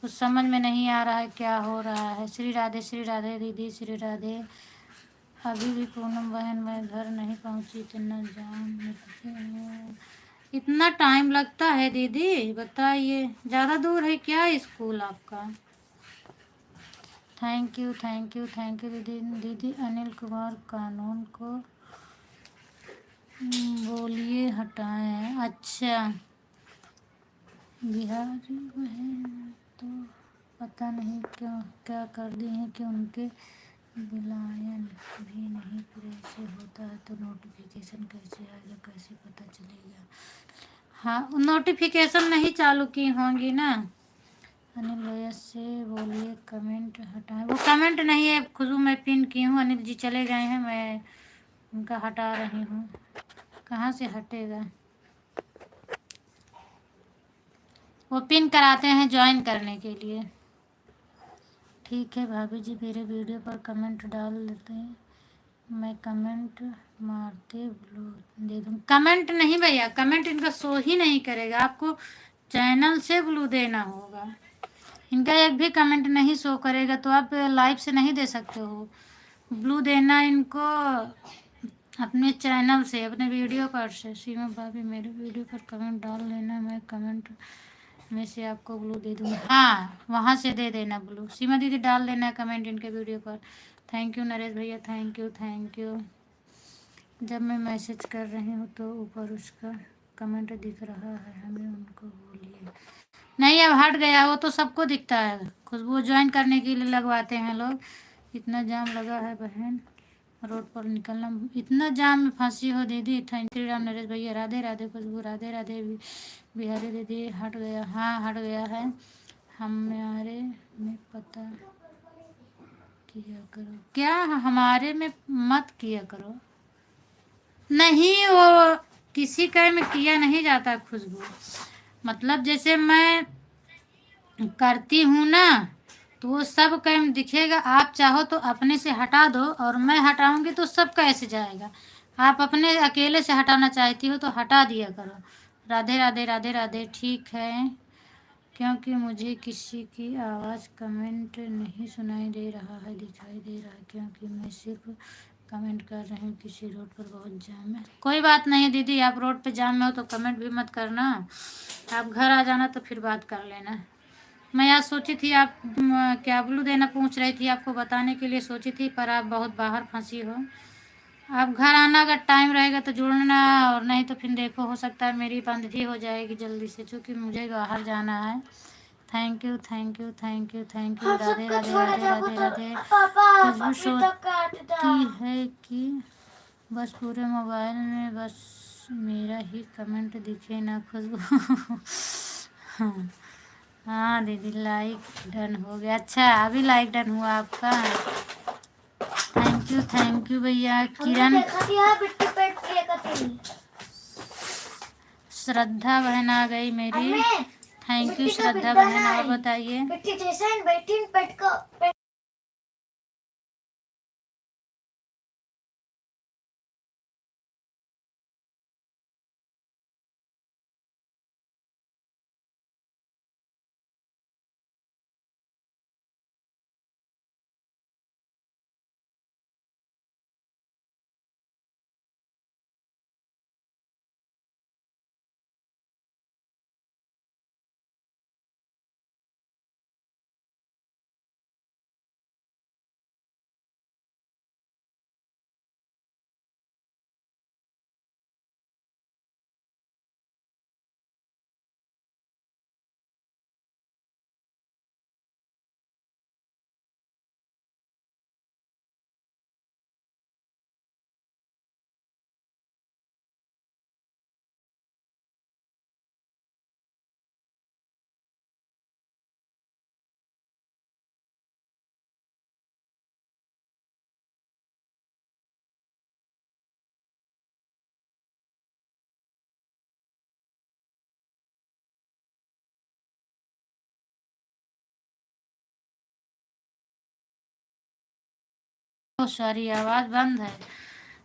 कुछ समझ में नहीं आ रहा है क्या हो रहा है। श्री राधे, श्री राधे दीदी, श्री राधे। अभी भी पूनम बहन मैं घर नहीं पहुंची, इतना जाम में फंसे हैं। इतना टाइम लगता है दीदी, बताइए ज़्यादा दूर है क्या स्कूल आपका? Thank you thank you thank you दीदी। दीदी अनिल कुमार कानून को बोलिए हटाएं। अच्छा, बिहारी बहन तो पता नहीं क्यों क्या कर दी हैं कि उनके बिलायन भी नहीं, फिर ऐसे होता है तो नोटिफिकेशन कैसे आएगा, कैसे पता चलेगा? हाँ, नोटिफिकेशन नहीं चालू की होंगी ना। अनिल भैया से बोलिए कमेंट हटाएं। वो कमेंट नहीं है खुशबू, मैं पिन की हूँ। अनिल जी चले गए हैं, मैं उनका हटा रही हूँ। कहाँ से हटेगा? वो पिन कराते हैं ज्वाइन करने के लिए। ठीक है भाभी जी, मेरे वीडियो पर कमेंट डाल देते हैं, मैं कमेंट मारते ब्लू दे दूँ। कमेंट नहीं भैया, कमेंट इनका शो ही नहीं करेगा, आपको चैनल से ब्लू देना होगा। इनका एक भी कमेंट नहीं शो करेगा तो आप लाइव से नहीं दे सकते हो। ब्लू देना इनको अपने चैनल से, अपने वीडियो पर से। सीमा भाभी मेरे वीडियो पर कमेंट डाल देना, मैं कमेंट में से आपको ब्लू दे दूँगी। हाँ, वहाँ से दे देना ब्लू। सीमा दीदी डाल देना कमेंट इनके वीडियो पर। थैंक यू नरेश भैया, थैंक यू थैंक यू। जब मैं मैसेज कर रही हूँ तो ऊपर उसका कमेंट दिख रहा है, हमें उनको बोलिए। नहीं, अब हट गया, वो तो सबको दिखता है। खुशबू ज्वाइन करने के लिए लगवाते हैं लोग। इतना जाम लगा है बहन, रोड पर निकलना। इतना जाम में फंसी हो दीदी। थैंक यू राम नरेश भैया, राधे राधे खुशबू, राधे राधे बिहारी दीदी। हट गया, हाँ हट गया है। हमारे में पता किया करो क्या? हमारे में मत किया करो। नहीं, वो किसी का में किया नहीं जाता खुशबू। मतलब जैसे मैं करती हूँ ना, तो वो सब कैम दिखेगा। आप चाहो तो अपने से हटा दो, और मैं हटाऊंगी तो सब कैसे जाएगा? आप अपने अकेले से हटाना चाहती हो तो हटा दिया करो। राधे राधे राधे राधे। ठीक है, क्योंकि मुझे किसी की आवाज़ कमेंट नहीं सुनाई दे रहा है, दिखाई दे रहा है, क्योंकि मैं सिर्फ कमेंट कर रही हूँ। किसी रोड पर बहुत जाम है। कोई बात नहीं दीदी, आप रोड पे जाम में हो तो कमेंट भी मत करना, आप घर आ जाना तो फिर बात कर लेना। मैं आज सोची थी आप क्या ब्लू देना पूछ रही थी, आपको बताने के लिए सोची थी, पर आप बहुत बाहर फंसी हो। आप घर आना, अगर टाइम रहेगा तो जुड़ना, और नहीं तो फिर देखो, हो सकता है मेरी बंदगी हो जाएगी जल्दी से, क्योंकि मुझे बाहर जाना है। Thank you thank you thank you thank you. Radhe Radhe Radhe Radhe Radhe. Khushbu सोचती है कि बस पूरे मोबाइल में बस मेरा ही कमेंट दिखे ना खुशबू। हाँ दीदी, लाइक डन हो गया। अच्छा, अभी लाइक डन हुआ आपका? थैंक यू भैया। किरण, श्रद्धा बहन आ गई मेरी। थैंक यू श्रद्धा बहन। और बताइए। सॉरी, आवाज़ बंद है।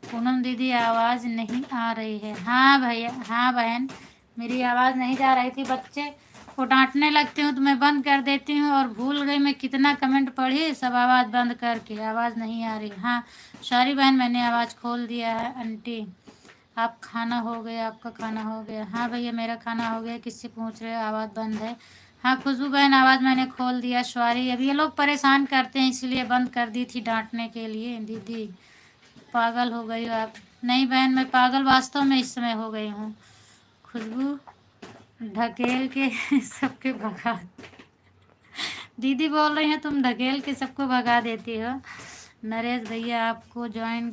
पूनम दीदी आवाज़ नहीं आ रही है। हाँ भैया, हाँ बहन, मेरी आवाज़ नहीं जा रही थी। बच्चे वो डांटने लगती हूँ तो मैं बंद कर देती हूँ, और भूल गई मैं कितना कमेंट पढ़ी, सब आवाज़ बंद करके, आवाज़ नहीं आ रही। हाँ सॉरी बहन, मैंने आवाज़ खोल दिया है। आंटी आप खाना हो गया, आपका खाना हो गया? हाँ भैया मेरा खाना हो गया। किससे पूछ रहे हो, आवाज़ बंद है? हाँ खुशबू बहन आवाज़ मैंने खोल दिया, सॉरी। अब ये लोग परेशान करते हैं इसलिए बंद कर दी थी डांटने के लिए। दीदी पागल हो गई हो आप? नहीं बहन मैं पागल वास्तव में इस समय हो गई हूँ। खुशबू ढकेल के सबके भगा, दीदी बोल रही हैं तुम ढकेल के सबको भगा देती हो। नरेश भैया आपको ज्वाइन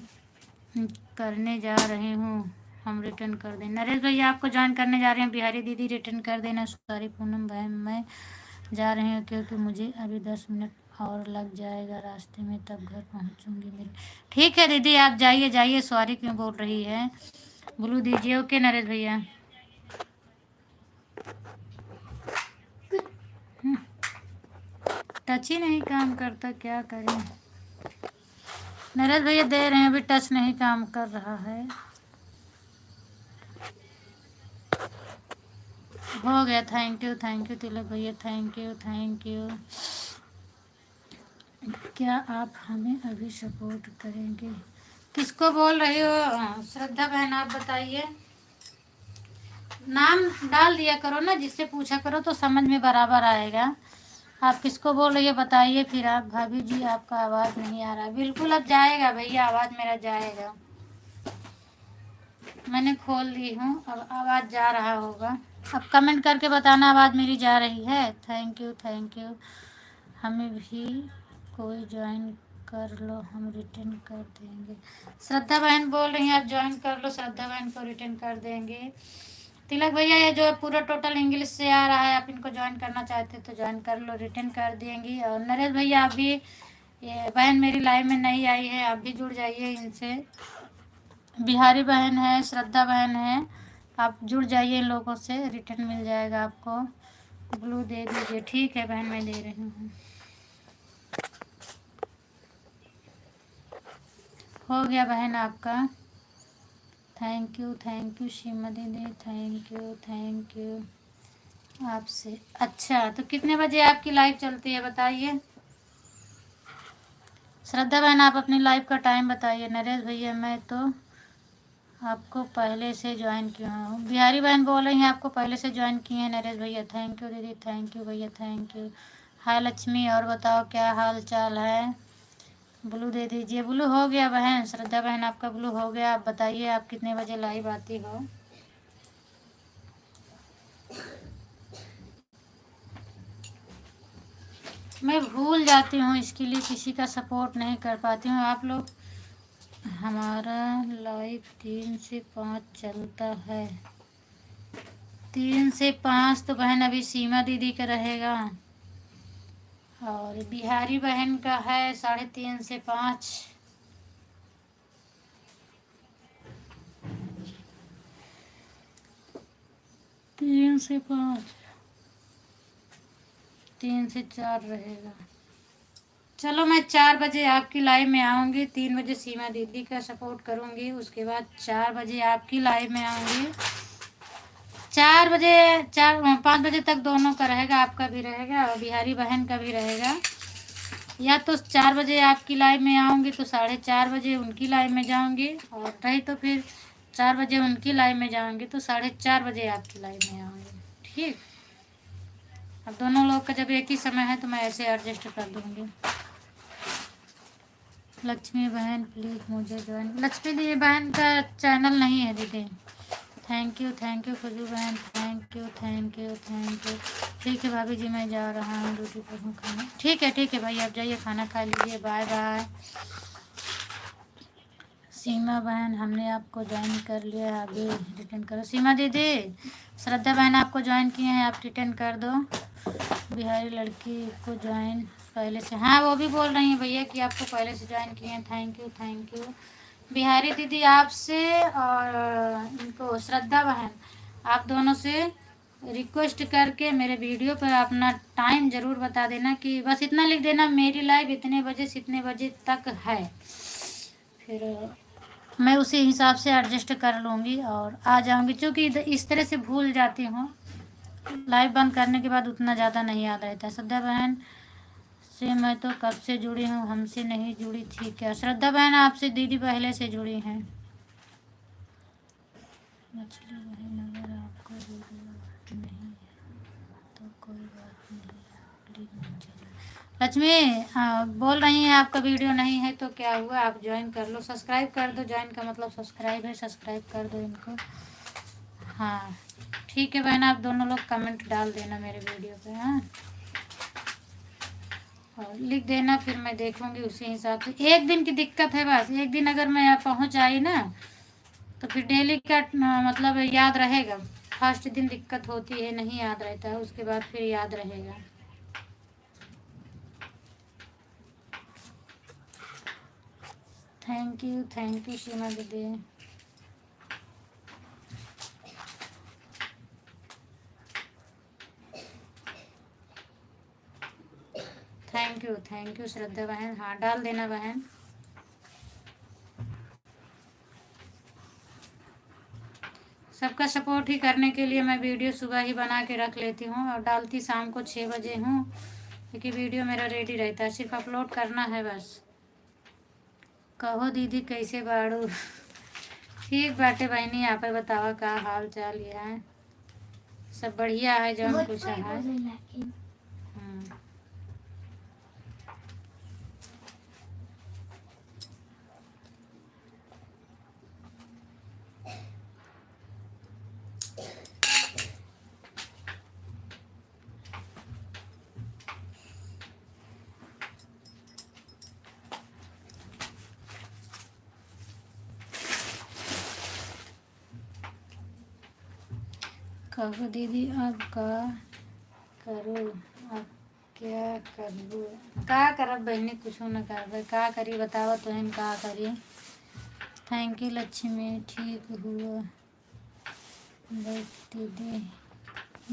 करने जा रहे हूँ, हम रिटर्न कर दें। नरेश भैया आपको ज्वाइन करने जा रहे हैं, बिहारी दीदी रिटर्न कर देना। सॉरी पूनम बहन मैं जा रही हूँ क्योंकि मुझे अभी 10 मिनट और लग जाएगा रास्ते में, तब घर पहुँचूँगी मेरे। ठीक है दीदी आप जाइए जाइए, सॉरी क्यों बोल रही है। ब्लू दीजिए। ओके नरेश भैया। टच ही नहीं काम करता, क्या करें। नरेश भैया दे रहे हैं, अभी टच नहीं काम कर रहा है। हो गया। थैंक यू तिलक भैया, थैंक यू। क्या आप हमें अभी सपोर्ट करेंगे? किसको बोल रही हो श्रद्धा बहन, आप बताइए। नाम डाल दिया करो ना, जिससे पूछा करो तो समझ में बराबर आएगा। आप किसको बोल रही है बताइए फिर। आप भाभी जी आपका आवाज़ नहीं आ रहा। बिल्कुल अब जाएगा भैया, आवाज़ मेरा जाएगा। मैंने खोल दी हूँ, अब आवाज़ जा रहा होगा। अब कमेंट करके बताना आवाज़ मेरी जा रही है। Thank you. हमें भी कोई ज्वाइन कर लो, हम रिटर्न कर देंगे। श्रद्धा बहन बोल रही हैं आप ज्वाइन कर लो, श्रद्धा बहन को रिटर्न कर देंगे। तिलक भैया ये जो पूरा टोटल इंग्लिश से आ रहा है, आप इनको ज्वाइन करना चाहते तो ज्वाइन कर लो, रिटर्न कर देंगी। और नरेश भैया आप भी, ये बहन मेरी लाइव में नहीं आई है, आप भी जुड़ जाइए इनसे। बिहारी बहन है, श्रद्धा बहन है, आप जुड़ जाइए इन लोगों से, रिटर्न मिल जाएगा आपको। ब्लू दे दीजिए। ठीक है बहन मैं दे रही हूँ। हो गया बहन आपका। थैंक यू सीमा दीदी, थैंक यू आपसे। अच्छा तो कितने बजे आपकी लाइव चलती है बताइए। श्रद्धा बहन आप अपनी लाइव का टाइम बताइए। नरेश भैया मैं तो आपको पहले से ज्वाइन किया हूँ। बिहारी बहन बोल रही हैं आपको पहले से ज्वाइन किए हैं नरेश भैया। थैंक यू दीदी, थैंक यू भैया, थैंक यू। हाय लक्ष्मी, और बताओ क्या हाल चाल है। ब्लू दे दीजिए। ब्लू हो गया बहन, श्रद्धा बहन आपका ब्लू हो गया। आप बताइए आप कितने बजे लाइव आती हो। मैं भूल जाती हूँ, इसके लिए किसी का सपोर्ट नहीं कर पाती हूँ। आप लोग, हमारा लाइव 3 से 5 चलता है। 3 से 5 तो बहन अभी सीमा दीदी का रहेगा, और बिहारी बहन का है 3:30 से 5। 3 से 5, 3 से 4 रहेगा। चलो मैं 4 बजे आपकी लाइव में आऊँगी। 3 बजे सीमा दीदी का सपोर्ट करूँगी, उसके बाद 4 बजे आपकी लाइव में आऊँगी। 4 बजे, 5 बजे तक दोनों का रहेगा, आपका भी रहेगा और बिहारी बहन का भी रहेगा। या तो 4 बजे आपकी लाइव में आऊँगी तो 4:30 बजे उनकी लाइव में जाऊँगी, और नहीं तो फिर 4 बजे उनकी लाइव में जाऊँगी तो 4:30 बजे आपकी लाइव में आऊँगी। ठीक, अब दोनों लोग का जब एक ही समय है तो मैं ऐसे एडजस्ट कर दूँगी। लक्ष्मी बहन प्लीज़ मुझे ज्वाइन। लक्ष्मी दीदी बहन का चैनल नहीं है दीदी। थैंक यू खुशबू बहन, थैंक यू। ठीक है भाभी जी मैं जा रहा हूँ, ड्यूटी पर हूँ। खाना ठीक है भाई, आप जाइए खाना खा लीजिए। Bye bye. सीमा बहन हमने आपको ज्वाइन कर लिया है, अभी रिटर्न करो। सीमा दीदी, श्रद्धा बहन आपको ज्वाइन किए हैं, आप रिटर्न कर दो। बिहारी लड़की को ज्वाइन पहले से, हाँ वो भी बोल रही हैं भैया कि आपको पहले से ज्वाइन किए हैं। थैंक यू बिहारी दीदी आपसे, और इनको श्रद्धा बहन आप दोनों से रिक्वेस्ट करके मेरे वीडियो पर अपना टाइम ज़रूर बता देना, कि बस इतना लिख देना मेरी लाइव इतने बजे से इतने बजे तक है, फिर मैं उसी हिसाब से एडजस्ट कर लूँगी और आ जाऊँगी। क्योंकि इस तरह से भूल जाती हूँ, लाइव बंद करने के बाद उतना ज़्यादा नहीं याद रहता। श्रद्धा बहन से मैं तो कब से जुड़ी हूँ, हमसे नहीं जुड़ी थी क्या? श्रद्धा बहन आपसे दीदी पहले से जुड़ी हैं। मछली बहन अगर आपका वीडियो नहीं तो कोई बात नहीं, प्लीज मुझे लक्ष्मी बोल रही हैं आपका वीडियो नहीं है तो क्या हुआ, आप ज्वाइन कर लो, सब्सक्राइब कर दो। ज्वाइन का मतलब सब्सक्राइब है, सब्सक्राइब कर दो इनको। हाँ ठीक है बहन, आप दोनों लोग कमेंट डाल देना मेरे वीडियो पे। हाँ और लिख देना, फिर मैं देखूंगी उसी हिसाब से। एक दिन की दिक्कत है बस, एक दिन अगर मैं यहाँ पहुँच आई ना तो फिर डेली का मतलब याद रहेगा। फर्स्ट दिन दिक्कत होती है, नहीं याद रहता है, उसके बाद फिर याद रहेगा। थैंक यू सीमा दीदी। थैंक यू श्रद्धा बहन। हाँ डाल देना बहन। सबका सपोर्ट ही करने के लिए मैं वीडियो सुबह ही बना के रख लेती हूँ और डालती शाम को 6 बजे हूँ, क्योंकि वीडियो मेरा रेडी रहता है, सिर्फ अपलोड करना है बस। कहो दीदी कैसे बाड़ू? ठीक बाटे बहनी, आप बतावा का हाल चाल ये है? सब बढ़िया है जो हम कुछ है। कहो दीदी अब का करो, अब क्या करूँ? का करब बहनी, कुछ न करब, का करी बतावा तो हम का करी। Thank you Lakshmi. ठीक हुआ देख दीदी,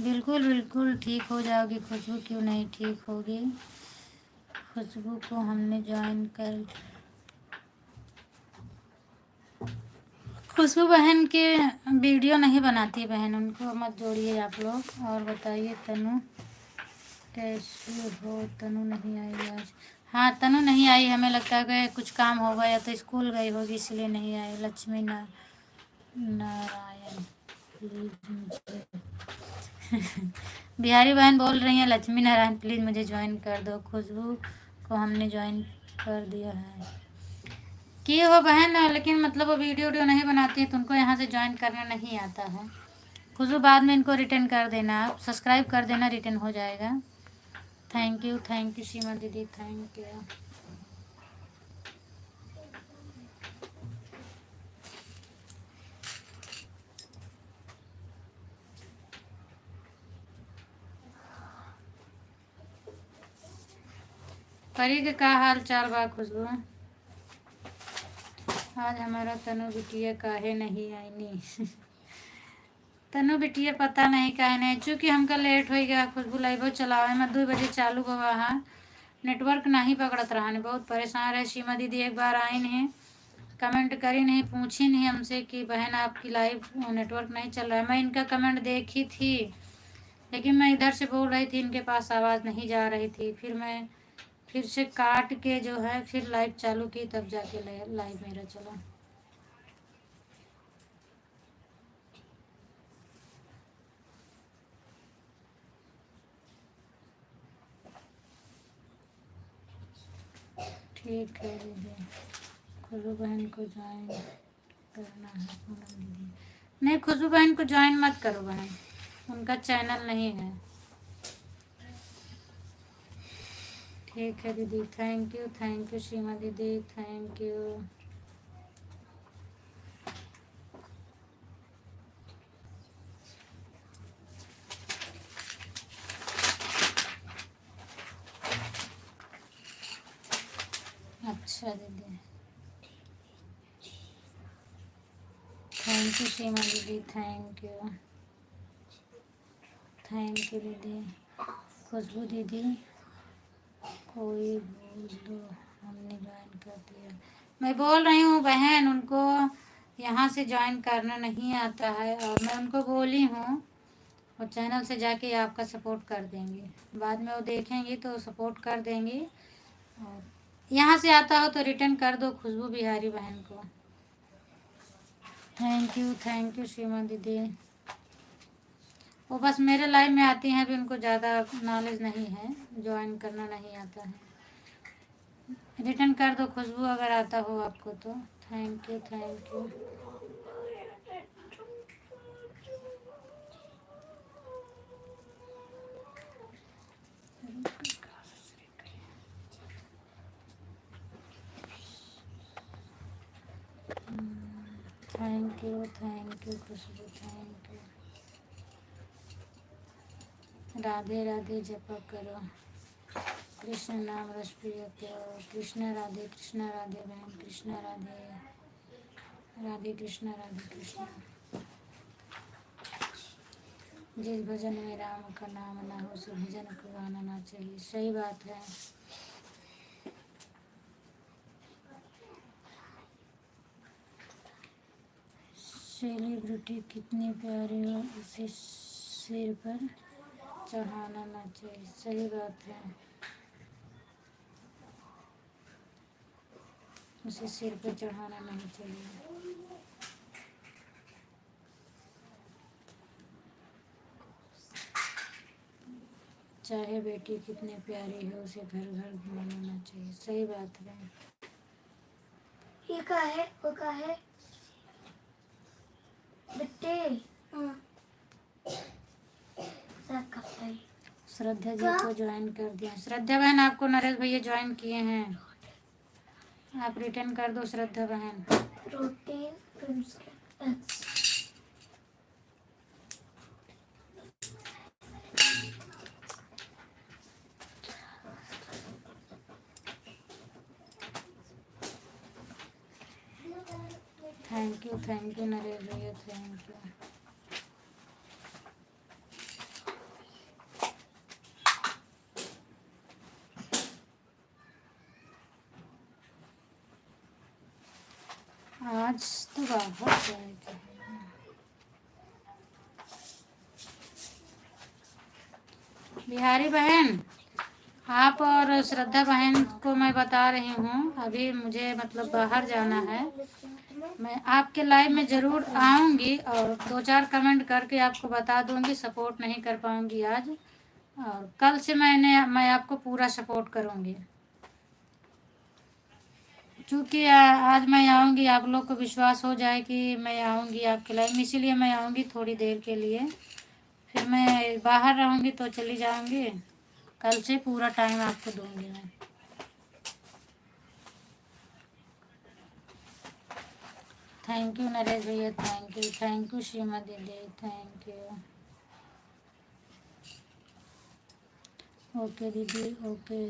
बिल्कुल बिल्कुल ठीक हो जाओगी खुशबू, क्यों नहीं ठीक होगी। खुशबू को हमने ज्वाइन कर, खुशबू बहन के वीडियो नहीं बनाती बहन, उनको मत जोड़िए आप लोग। और बताइए तनु कैसी हो? तनु नहीं आई आज? हाँ तनु नहीं आई, हमें लगता है कि कुछ काम होगा या तो स्कूल गई होगी इसलिए नहीं आई। लक्ष्मी नारायण प्लीज मुझे बिहारी बहन बोल रही हैं लक्ष्मी नारायण प्लीज़ मुझे ज्वाइन कर दो। खुशबू को हमने ज्वाइन कर दिया है। की हो बहन, लेकिन मतलब वो वीडियो नहीं बनाती है तो उनको यहाँ से ज्वाइन करना नहीं आता है। खुशबू बाद में इनको रिटर्न कर देना, आप सब्सक्राइब कर देना, रिटर्न हो जाएगा। थैंक यू सीमा दीदी, थैंक यू। परी के का हाल चाल बा खुशबू? आज हमारा तनु बिटिया काहे नहीं आईनी तनु बिटिया पता नहीं काहे नहीं, चूँकि हमका लेट हो गया। खुशबू लाइव चलावे में 2 बजे चालू हुआ है, नेटवर्क नहीं पकड़त रहा, नहीं बहुत परेशान रहे। सीमा दीदी एक बार आई नहीं, कमेंट करी नहीं, पूछी नहीं हमसे कि बहन आपकी लाइव नेटवर्क नहीं चल रहा है। मैं इनका कमेंट देखी थी, लेकिन मैं इधर से बोल रही थी, इनके पास आवाज़ नहीं जा रही थी। फिर मैं फिर से काट के जो है फिर लाइव चालू की, तब जाके लाइव मेरा चला। ठीक है दीदी, खुशबू बहन को ज्वाइन करना है पूनम दीदी। नहीं खुशबू बहन को ज्वाइन मत करो बहन, उनका चैनल नहीं है। ठीक है दीदी, थैंक यू सीमा दीदी, थैंक यू। अच्छा दीदी, थैंक यू सीमा दीदी, थैंक यू दीदी। खुशबू दीदी कोई बोल दो, हमने ज्वाइन कर दिया। मैं बोल रही हूँ बहन, उनको यहाँ से ज्वाइन करना नहीं आता है, और मैं उनको बोली हूँ और चैनल से जाके आपका सपोर्ट कर देंगे, बाद में वो देखेंगी तो सपोर्ट कर देंगी। और यहाँ से आता हो तो रिटर्न कर दो खुशबू बिहारी बहन को। थैंक यू श्रीमान दीदी। वो बस मेरे लाइव में आती हैं, अभी उनको ज़्यादा नॉलेज नहीं है, ज्वाइन करना नहीं आता है। रिटर्न कर दो खुशबू अगर आता हो आपको तो। Thank you. Thank you Khushboo, thank you. Radhe Radhe जपा करो, कृष्ण नाम रस प्रिय करो। कृष्ण राधे बहन, कृष्ण राधे राधे कृष्ण। जिस भजन में राम का नाम ना हो उस भजन को गाना ना चाहिए। सही बात है। सेलिब्रिटी कितनी प्यारी हो उसे सिर पर चढ़ाना ना चाहिए। सही बात है, उसे सिर पर चढ़ाना नहीं चाहिए। चाहे बेटी कितनी प्यारी हो उसे घर घर घुमाना चाहिए। सही बात है। ये का है वो का है बेटे। सब कपड़े श्रद्धा जी को ज्वाइन कर दिया। श्रद्धा बहन आपको नरेश भैया ज्वाइन किए हैं, आप रिटर्न कर दो श्रद्धा बहन। प्रोटीन थैंक यू नरेश भैया, थैंक यू। आज तो बाहर जाएगा। बिहारी बहन आप और श्रद्धा बहन को मैं बता रही हूँ, अभी मुझे मतलब बाहर जाना है। मैं आपके लाइव में ज़रूर आऊँगी और 2-4 कमेंट करके आपको बता दूँगी। सपोर्ट नहीं कर पाऊँगी आज, और कल से मैं आपको पूरा सपोर्ट करूँगी। क्योंकि आज मैं आऊँगी, आप लोग को विश्वास हो जाए कि मैं आऊँगी आपके लाइव में, इसीलिए मैं आऊँगी थोड़ी देर के लिए। फिर मैं बाहर रहूँगी तो चली जाऊँगी। कल से पूरा टाइम आपको दूँगी मैं। थैंक यू नरेश भैया, थैंक यू सीमा दीदी, थैंक यू। ओके दीदी ओके।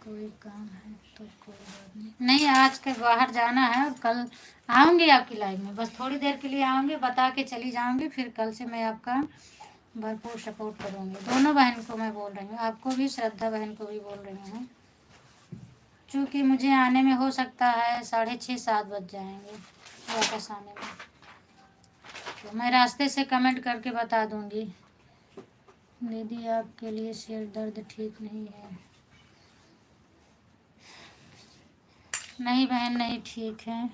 कोई काम है तो कोई बात नहीं, आज के बाहर जाना है और कल आऊँगी आपकी लाइव में। बस थोड़ी देर के लिए आऊँगी, बता के चली जाऊँगी। फिर कल से मैं आपका भरपूर सपोर्ट करूँगी। दोनों बहन को मैं बोल रही हूँ, आपको भी श्रद्धा बहन को भी बोल रही हूँ। क्योंकि मुझे आने में हो सकता है 6:30-7 बज जाएंगे वापस आने में, तो मैं रास्ते से कमेंट करके बता दूँगी। दीदी आपके लिए सिर दर्द ठीक नहीं है। नहीं बहन नहीं ठीक है।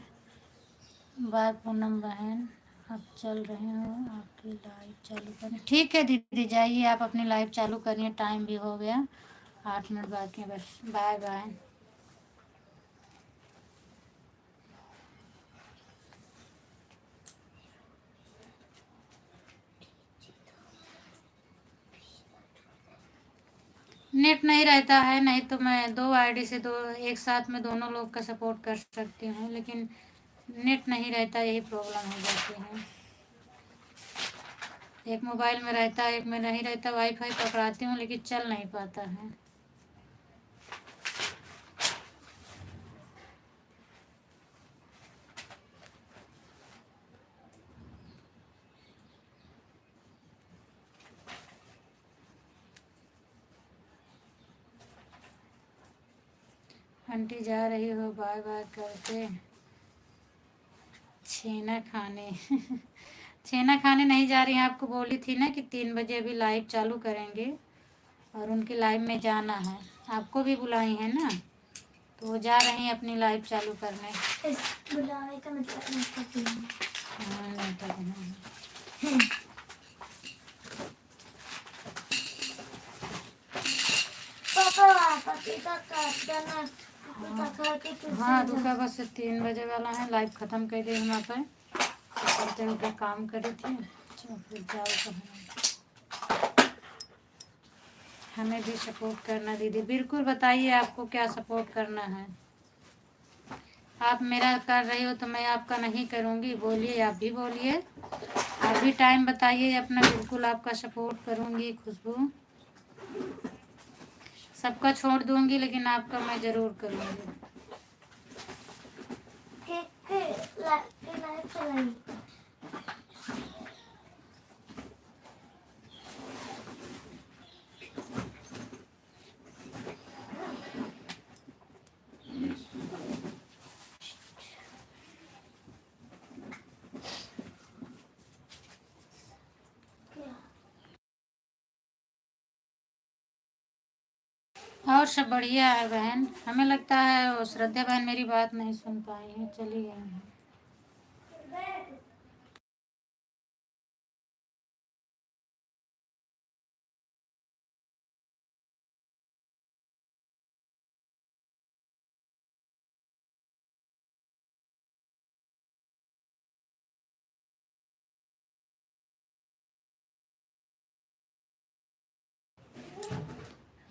बाय पूनम बहन, अब चल रहे हो आपकी लाइव चालू करें। ठीक है दीदी, जाइए आप अपनी लाइव चालू करिए, टाइम भी हो गया, 8 मिनट बाकी है बस। Bye bye. नेट नहीं रहता है, नहीं तो मैं 2 आईडी से एक साथ में दोनों लोग का सपोर्ट कर सकती हूँ, लेकिन नेट नहीं रहता, यही प्रॉब्लम हो जाती है। एक मोबाइल में रहता है, एक में नहीं रहता। वाईफाई पकड़ाती हूँ लेकिन चल नहीं पाता है। आंटी जा रही हो बाय बाय करके छेना खाने छेना खाने नहीं जा रही हैं, आपको बोली थी ना कि 3 बजे अभी लाइव चालू करेंगे और उनकी लाइव में जाना है। आपको भी बुलाई है ना, तो वो जा रही हैं अपनी लाइव चालू करने। इस बुलावे का मतलब नहीं पता है। हाँ, नहीं तो नहीं है। पापा पपीता काट देना। पपीता खा के फिर हाँ, सो रुका बस 3 बजे वाला है, लाइव ख़त्म कर दी वहाँ पर। करते उनका काम करी थी, चलो फिर जाओ कहाँ। हमें भी सपोर्ट करना दीदी, बिल्कुल बताइए आपको क्या सपोर्ट करना है। आप मेरा कर रही हो तो मैं आपका नहीं करूँगी, बोलिए, आप भी बोलिए, आप भी टाइम बताइए अपना, बिल्कुल आपका सपोर्ट करूँगी खुशबू। सबका छोड़ दूँगी लेकिन आपका मैं ज़रूर करूँगी। के लाइव चलाई। और सब बढ़िया है बहन। हमें लगता है वो श्रद्धा बहन मेरी बात नहीं सुन पाई है, चली गई हैं।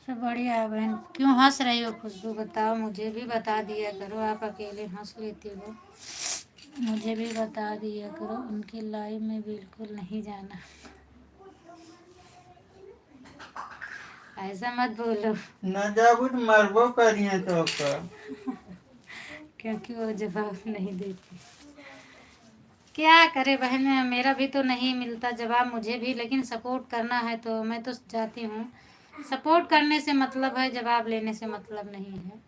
सब बढ़िया है बहन। क्यों हंस रही हो खुशबू, बताओ, मुझे भी बता दिया करो, आप अकेले हंस लेती हो। मुझे भी बता दिया करो, उनकी लाइव में बिल्कुल नहीं जाना। ऐसा मत बोलो न जाबू तो मरबो करिए तो का। क्योंकि वो जवाब नहीं देती। क्या करे बहन, मेरा भी तो नहीं मिलता जवाब मुझे भी, लेकिन सपोर्ट करना है तो मैं तो जाती हूँ। सपोर्ट करने से मतलब है, जवाब लेने से मतलब नहीं है।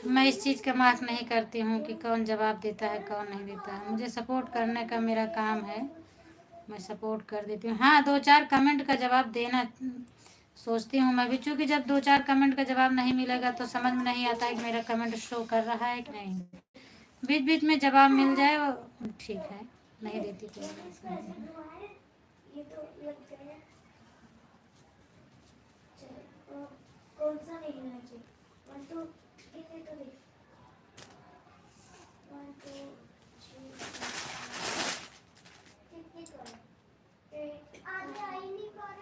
मैं इस चीज़ का मार्क नहीं करती हूँ कि कौन जवाब देता है कौन नहीं देता है। मुझे सपोर्ट करने का मेरा काम है, मैं सपोर्ट कर देती हूँ। हाँ, 2-4 कमेंट का जवाब देना सोचती हूँ मैं भी, चूँकि जब 2-4 कमेंट का जवाब नहीं मिलेगा तो समझ में नहीं आता है कि मेरा कमेंट शो कर रहा है कि नहीं। बीच बीच में जवाब मिल जाए वो ठीक है, नहीं देती कोई बात नहीं। ये तो लग गया। चलो कौन सा नहीं होना चाहिए। 1 2 3 तो देख। 1 2 3 कितने करो। आगे आई नहीं कर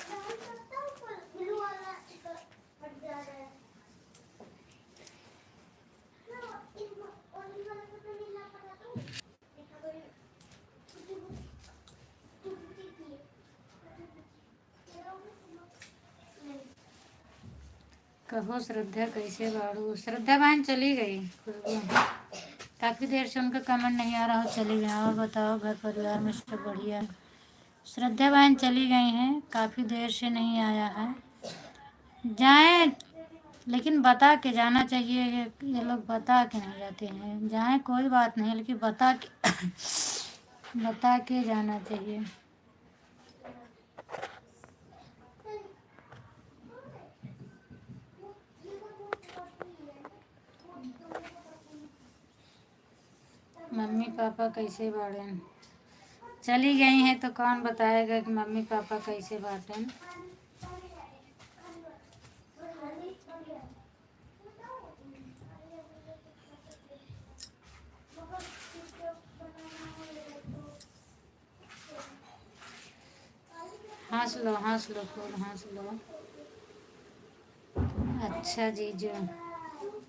डाउन करता हूँ पर ब्लू वाला हट जा रहा है ना। इन ओनली वाला को तो नहीं ला पड़ा तो देखा कोई कहो श्रद्धा कैसे बाड़ू। श्रद्धा बहन चली गई खुशबू, काफ़ी देर से उनका कमेंट नहीं आ रहा हो, चली गई। और बताओ घर परिवार में सब बढ़िया है। श्रद्धा बहन चली गई हैं, काफ़ी देर से नहीं आया है। जाएं लेकिन बता के जाना चाहिए, ये लोग बता के नहीं जाते हैं। जाएं कोई बात नहीं, लेकिन बता के बता के जाना चाहिए। मम्मी पापा कैसे बाड़न। चली गई हैं तो कौन बताएगा कि मम्मी पापा कैसे बाटन। हंस लो खूब हंस लो। अच्छा जीजू,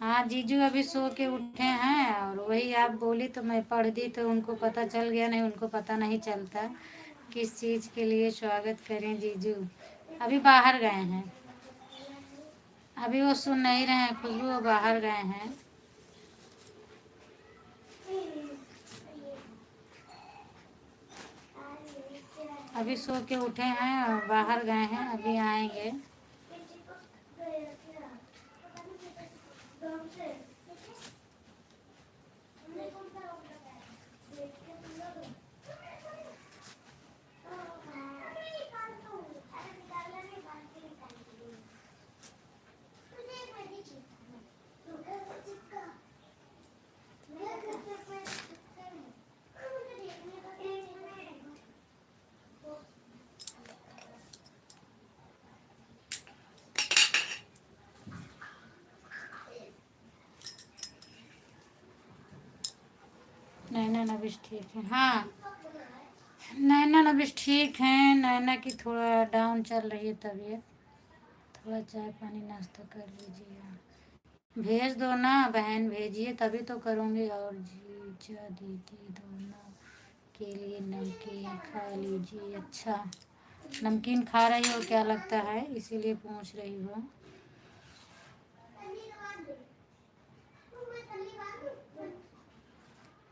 हाँ जीजू अभी सो के उठे हैं, और वही आप बोली तो मैं पढ़ दी तो उनको पता चल गया, नहीं उनको पता नहीं चलता किस चीज़ के लिए स्वागत करें जीजू। अभी बाहर गए हैं, अभी वो सुन नहीं रहे हैं खुशबू, वो बाहर गए हैं। अभी सो के उठे हैं और बाहर गए हैं, अभी आएंगे। नैना नबिश ठीक है। हाँ, नैना नबिश ठीक हैं। नैना की थोड़ा डाउन चल रही है तबीयत। थोड़ा चाय पानी नाश्ता कर लीजिए। भेज दो ना बहन, भेजिए तभी तो करूँगी। और जीजा दीदी दोनों के लिए नमकीन खा लीजिए। अच्छा, नमकीन खा रही हो क्या लगता है, इसीलिए पूछ रही हो।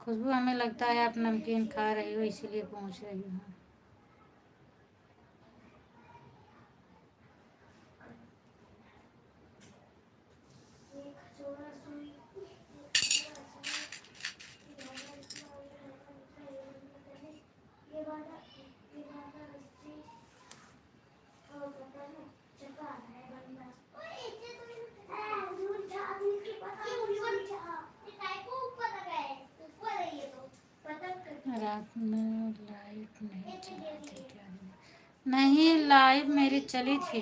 खुशबू, हमें लगता है आप नमकीन खा रही हो, इसीलिए पूछ रही हो। रात में लाइट नहीं चला थी क्या? नहीं, लाइव मेरी चली थी।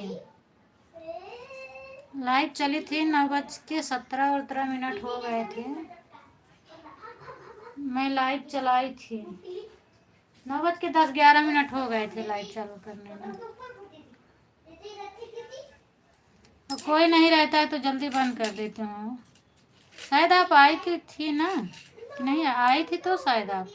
लाइव चली थी, 9:17 हो गए थे। मैं लाइव चलाई थी, 9:10-11 हो गए थे लाइव चालू करने में। और कोई नहीं रहता है तो जल्दी बंद कर देती हूँ। शायद आप आई थी ना, कि नहीं आई थी तो शायद आप।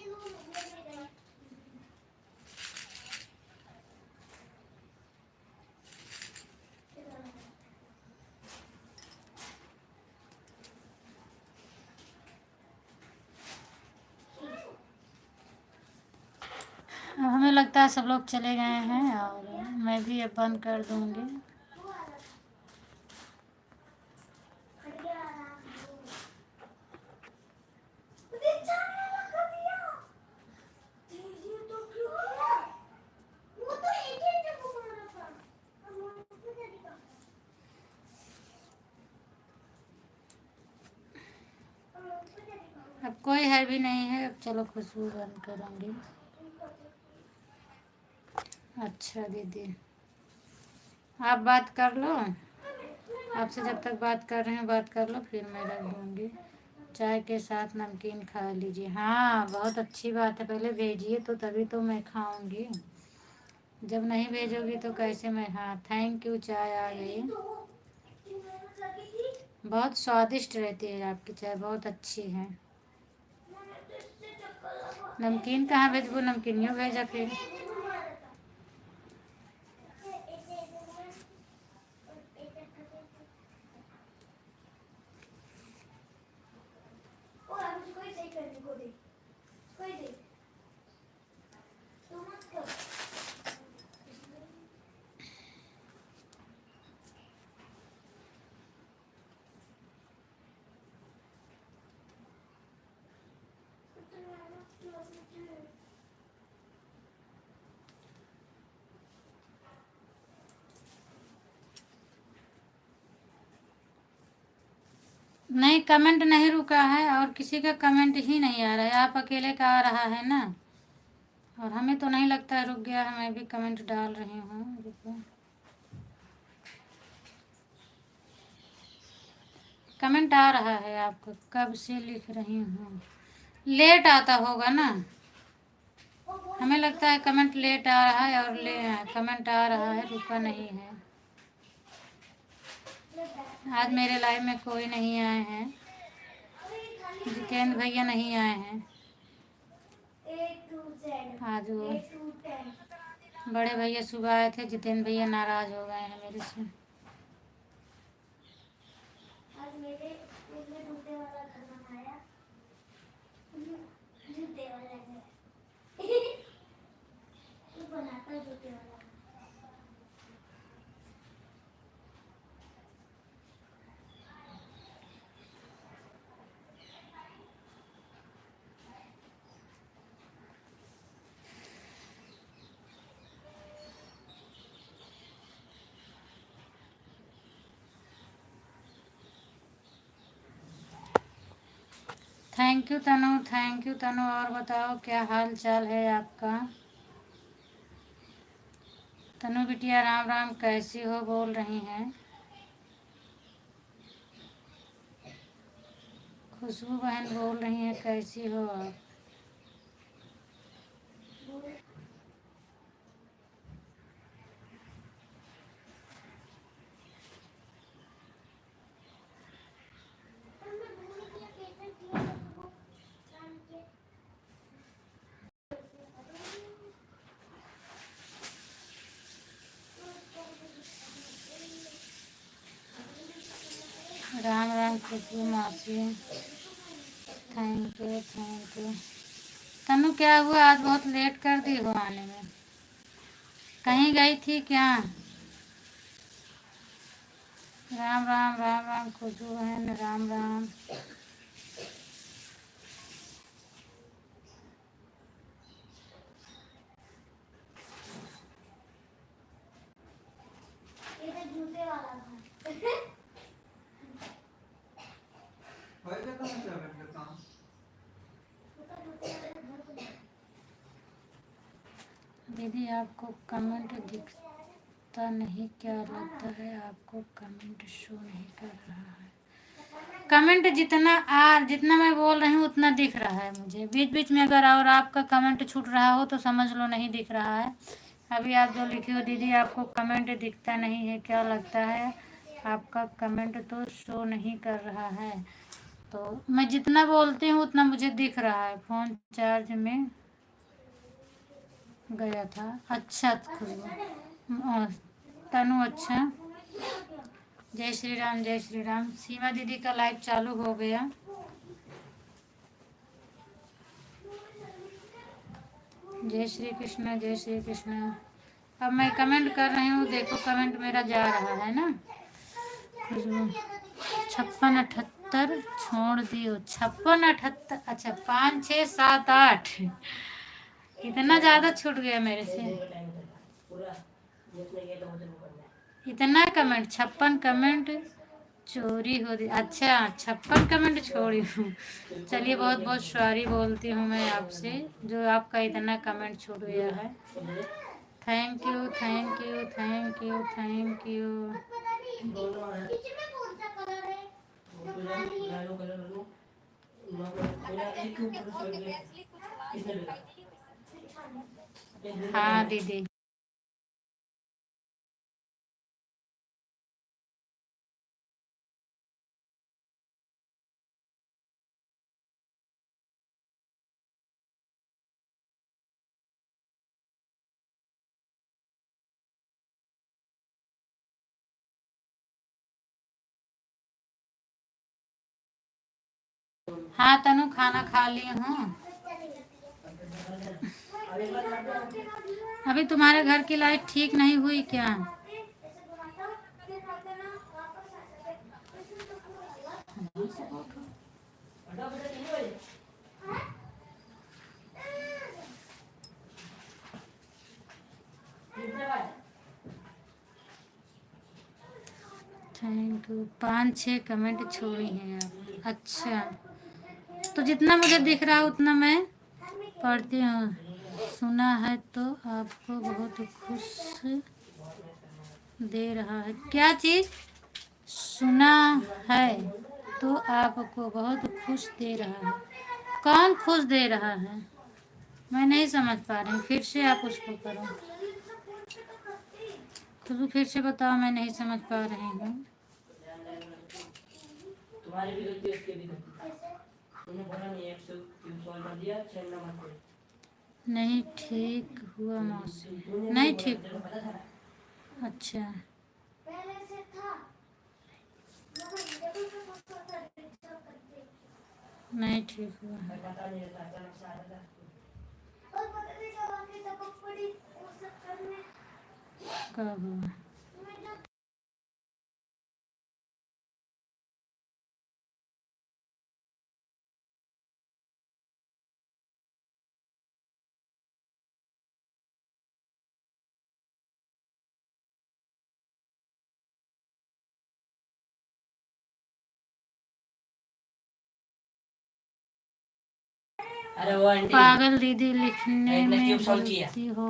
अब हमें लगता है सब लोग चले गए हैं और मैं भी अब बंद कर दूंगी। अब कोई है भी नहीं है, अब चलो खुशबू बंद करूँगी। अच्छा दीदी, आप बात कर लो। आपसे जब तक बात कर रहे हैं बात कर लो, फिर मैं रख दूँगी। चाय के साथ नमकीन खा लीजिए। हाँ, बहुत अच्छी बात है, पहले भेजिए तो तभी तो मैं खाऊंगी। जब नहीं भेजोगी तो कैसे मैं। हाँ, थैंक यू, चाय आ गई। बहुत स्वादिष्ट रहती है आपकी चाय, बहुत अच्छी है। नमकीन कहाँ भेजबो, नमकीन यूँ भेजा फिर। नहीं, कमेंट नहीं रुका है और किसी का कमेंट ही नहीं आ रहा है, आप अकेले का आ रहा है ना। और हमें तो नहीं लगता है रुक गया है, मैं भी कमेंट डाल रही हूँ। रुको, कमेंट आ रहा है आपको, कब से लिख रही हूँ। लेट आता होगा ना, हमें लगता है कमेंट लेट आ रहा है। और कमेंट आ रहा है, रुका नहीं है। आज मेरे लाइव में कोई नहीं आए हैं, जितेंद्र भैया नहीं आए हैं आज। वो बड़े भैया सुबह आए थे, जितेंद्र भैया नाराज हो गए हैं मेरे से। Thank you Tanu, thank you Tanu. और बताओ क्या हाल चाल है आपका। तनु बिटिया राम राम, कैसी हो, बोल रही हैं। खुशबू बहन बोल रही हैं कैसी हो आप। खुशबू मासी, थैंक यू थैंक यू। तनु क्या हुआ, आज बहुत लेट कर दी हो आने में, कहीं गई थी क्या? राम राम राम राम खुशबू बहन, राम राम। ये तो जूते वाला था। भाई का कहाँ चल रहा है काम? दीदी आपको कमेंट दिखता नहीं, क्या लगता है आपको कमेंट शो नहीं कर रहा है? कमेंट जितना मैं बोल रही हूँ उतना दिख रहा है मुझे, बीच बीच में अगर और आपका कमेंट छूट रहा हो तो समझ लो नहीं दिख रहा है। अभी आप जो लिखे हो दीदी आपको कमेंट दिखता नहीं है, क्या लगता है आपका कमेंट तो शो नहीं कर रहा है। तो मैं जितना बोलती हूँ उतना मुझे दिख रहा है, फ़ोन चार्ज में गया था। अच्छा खुशबू, तनु अच्छा, जय श्री राम जय श्री राम। सीमा दीदी का लाइव चालू हो गया। जय श्री कृष्ण जय श्री कृष्ण। अब मैं कमेंट कर रही हूँ, देखो कमेंट मेरा जा रहा है ना। खुशबू 56 78 छोड़ दियो, 56 78, अच्छा 5 6 7 8, इतना ज़्यादा छूट गया मेरे से। इतना कमेंट, 56 कमेंट चोरी हो रही। अच्छा 56 कमेंट छोड़ी हूँ। चलिए बहुत बहुत सॉरी बोलती हूँ मैं आपसे, जो आपका इतना कमेंट छूट गया है। Thank you thank you thank you thank you. इसमें कौन सा कलर है? जो खाली है। हाँ दीदी। हाँ तनु खाना खा ली हूँ। अभी तुम्हारे घर की लाइट ठीक नहीं हुई क्या? Thank you. 5 6 कमेंट छोड़ी हैं आप। अच्छा तो जितना मुझे दिख रहा है उतना मैं पढ़ती हूँ। सुना है तो आपको बहुत खुश दे रहा है, क्या चीज़? सुना है तो आपको बहुत खुश दे रहा है, कौन खुश दे रहा है? मैं नहीं समझ पा रही हूँ, फिर से आप उसको करो। खुद फिर से बताओ, मैं नहीं समझ पा रही हूँ। तुम्हारी भी गलती उसकी भी गलती, तुमने बोला नहीं 100 कर दिया 6 नंबर पे। नहीं ठीक हुआ मौसी, नहीं ठीक हुआ। अच्छा पहले से था। नहीं ठीक हुआ। और पता नहीं कब आके टपक पड़ी उस चक्कर में। कब हुआ? मैं जब अरे वो पागल दीदी लिखने में गलती हो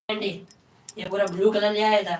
गई। ये पूरा ब्लू कलर ले आया था।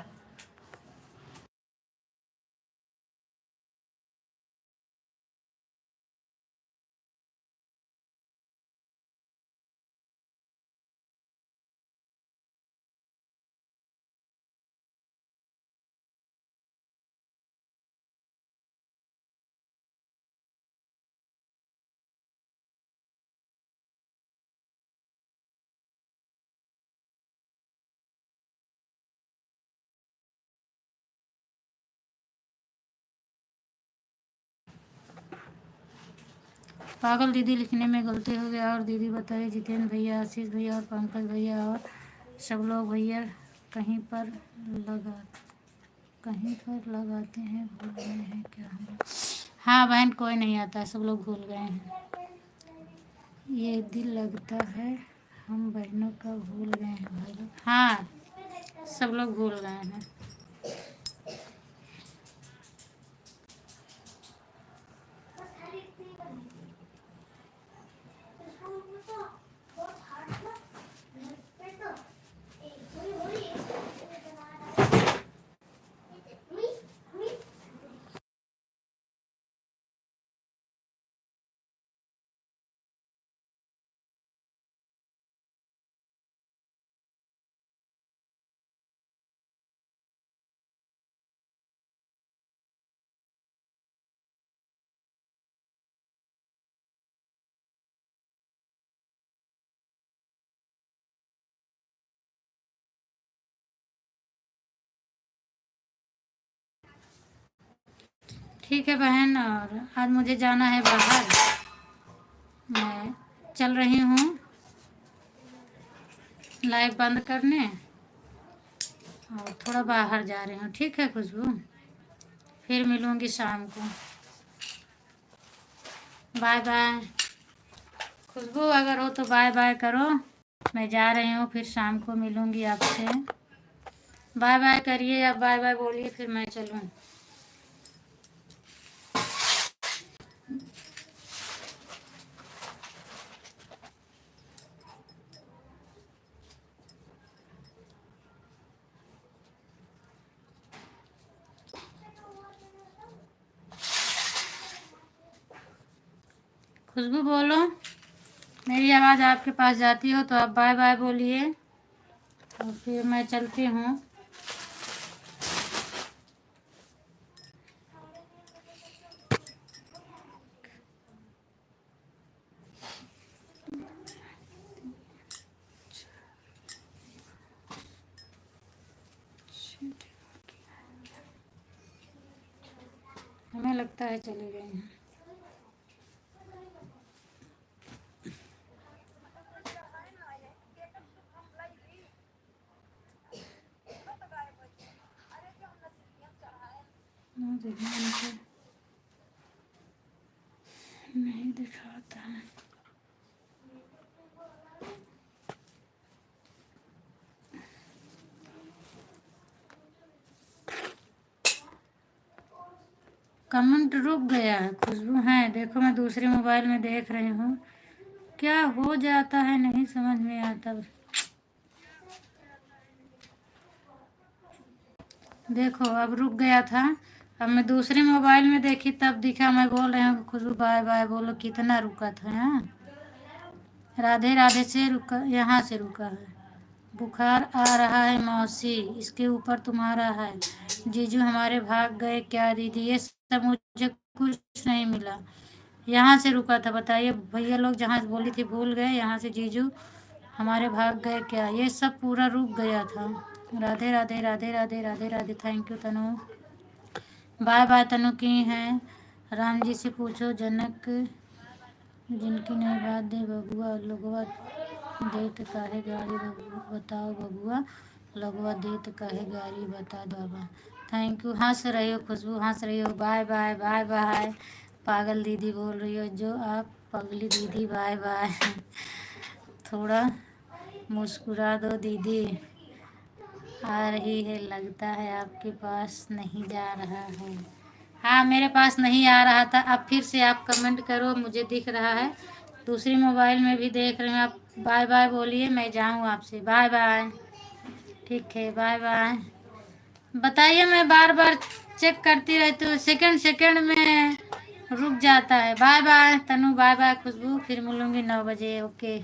पागल दीदी लिखने में गलती हो गया। और दीदी बताइए, जितेंद्र भैया, आशीष भैया और पंकज भैया और सब लोग भैया लगा कहीं पर लगाते हैं, भूल गए हैं क्या हम? हाँ बहन, कोई नहीं आता है, सब लोग भूल गए हैं। ये दिल लगता है हम बहनों का भूल गए हैं भाई लोग। हाँ, सब लोग भूल गए हैं। ठीक है बहन, और आज मुझे जाना है बाहर। मैं चल रही हूँ लाइव बंद करने, और थोड़ा बाहर जा रही हूँ। ठीक है खुशबू, फिर मिलूँगी शाम को। बाय बाय खुशबू, अगर हो तो बाय बाय करो। मैं जा रही हूँ, फिर शाम को मिलूँगी आपसे। बाय बाय करिए, आप बाय बाय बोलिए, फिर मैं चलूँ। खुशबू बोलो, मेरी आवाज़ आपके पास जाती हो तो आप बाय बाय बोलिए, और फिर मैं चलती हूँ। हमें लगता है चले गए हैं। नहीं दिखाता है। कमेंट रुक गया है खुशबू। है देखो, मैं दूसरे मोबाइल में देख रही हूँ, क्या हो जाता है नहीं समझ में आता। देखो अब रुक गया था, अब मैं दूसरे मोबाइल में देखी तब दिखा। मैं बोल रही हूँ खुशबू बाय बाय बोलो, कितना रुका था। हाँ, राधे राधे से रुका, यहाँ से रुका है। बुखार आ रहा है मौसी, इसके ऊपर तुम्हारा है। जीजू हमारे भाग गए क्या दीदी? ये सब मुझे कुछ नहीं मिला। यहाँ से रुका था, बताइए भैया लोग, जहाँ बोली थी भूल गए, यहाँ से जीजू हमारे भाग गए क्या, ये सब पूरा रुक गया था। Radhe Radhe Radhe Radhe Radhe Radhe. Thank you Tanu. Bye bye Tanu की हैं। राम जी से पूछो, जनक जिनकी नहीं बात दे बबुआ लगवा देत काहे गाड़ी बताओ बबुआ लगवा देत काहे गाड़ी बता दो बाबा। Thank you. हंस रही हो खुशबू, हंस रही हो। Bye bye bye bye. पागल दीदी बोल रही हो, जो आप पगली दीदी बाय बाय। थोड़ा मुस्कुरा दो दीदी। आ रही है, लगता है आपके पास नहीं जा रहा है। हाँ, मेरे पास नहीं आ रहा था। अब फिर से आप कमेंट करो, मुझे दिख रहा है। दूसरी मोबाइल में भी देख रहे हैं आप। बाय बाय बोलिए, मैं जाऊँ आपसे। Bye bye. ठीक है, बाय बाय। बताइए, मैं बार बार चेक करती रहती हूँ, सेकंड सेकंड में रुक जाता है। बाय बाय तनु, बाय बाय खुशबू, फिर मिलूंगी 9 बजे। ओके।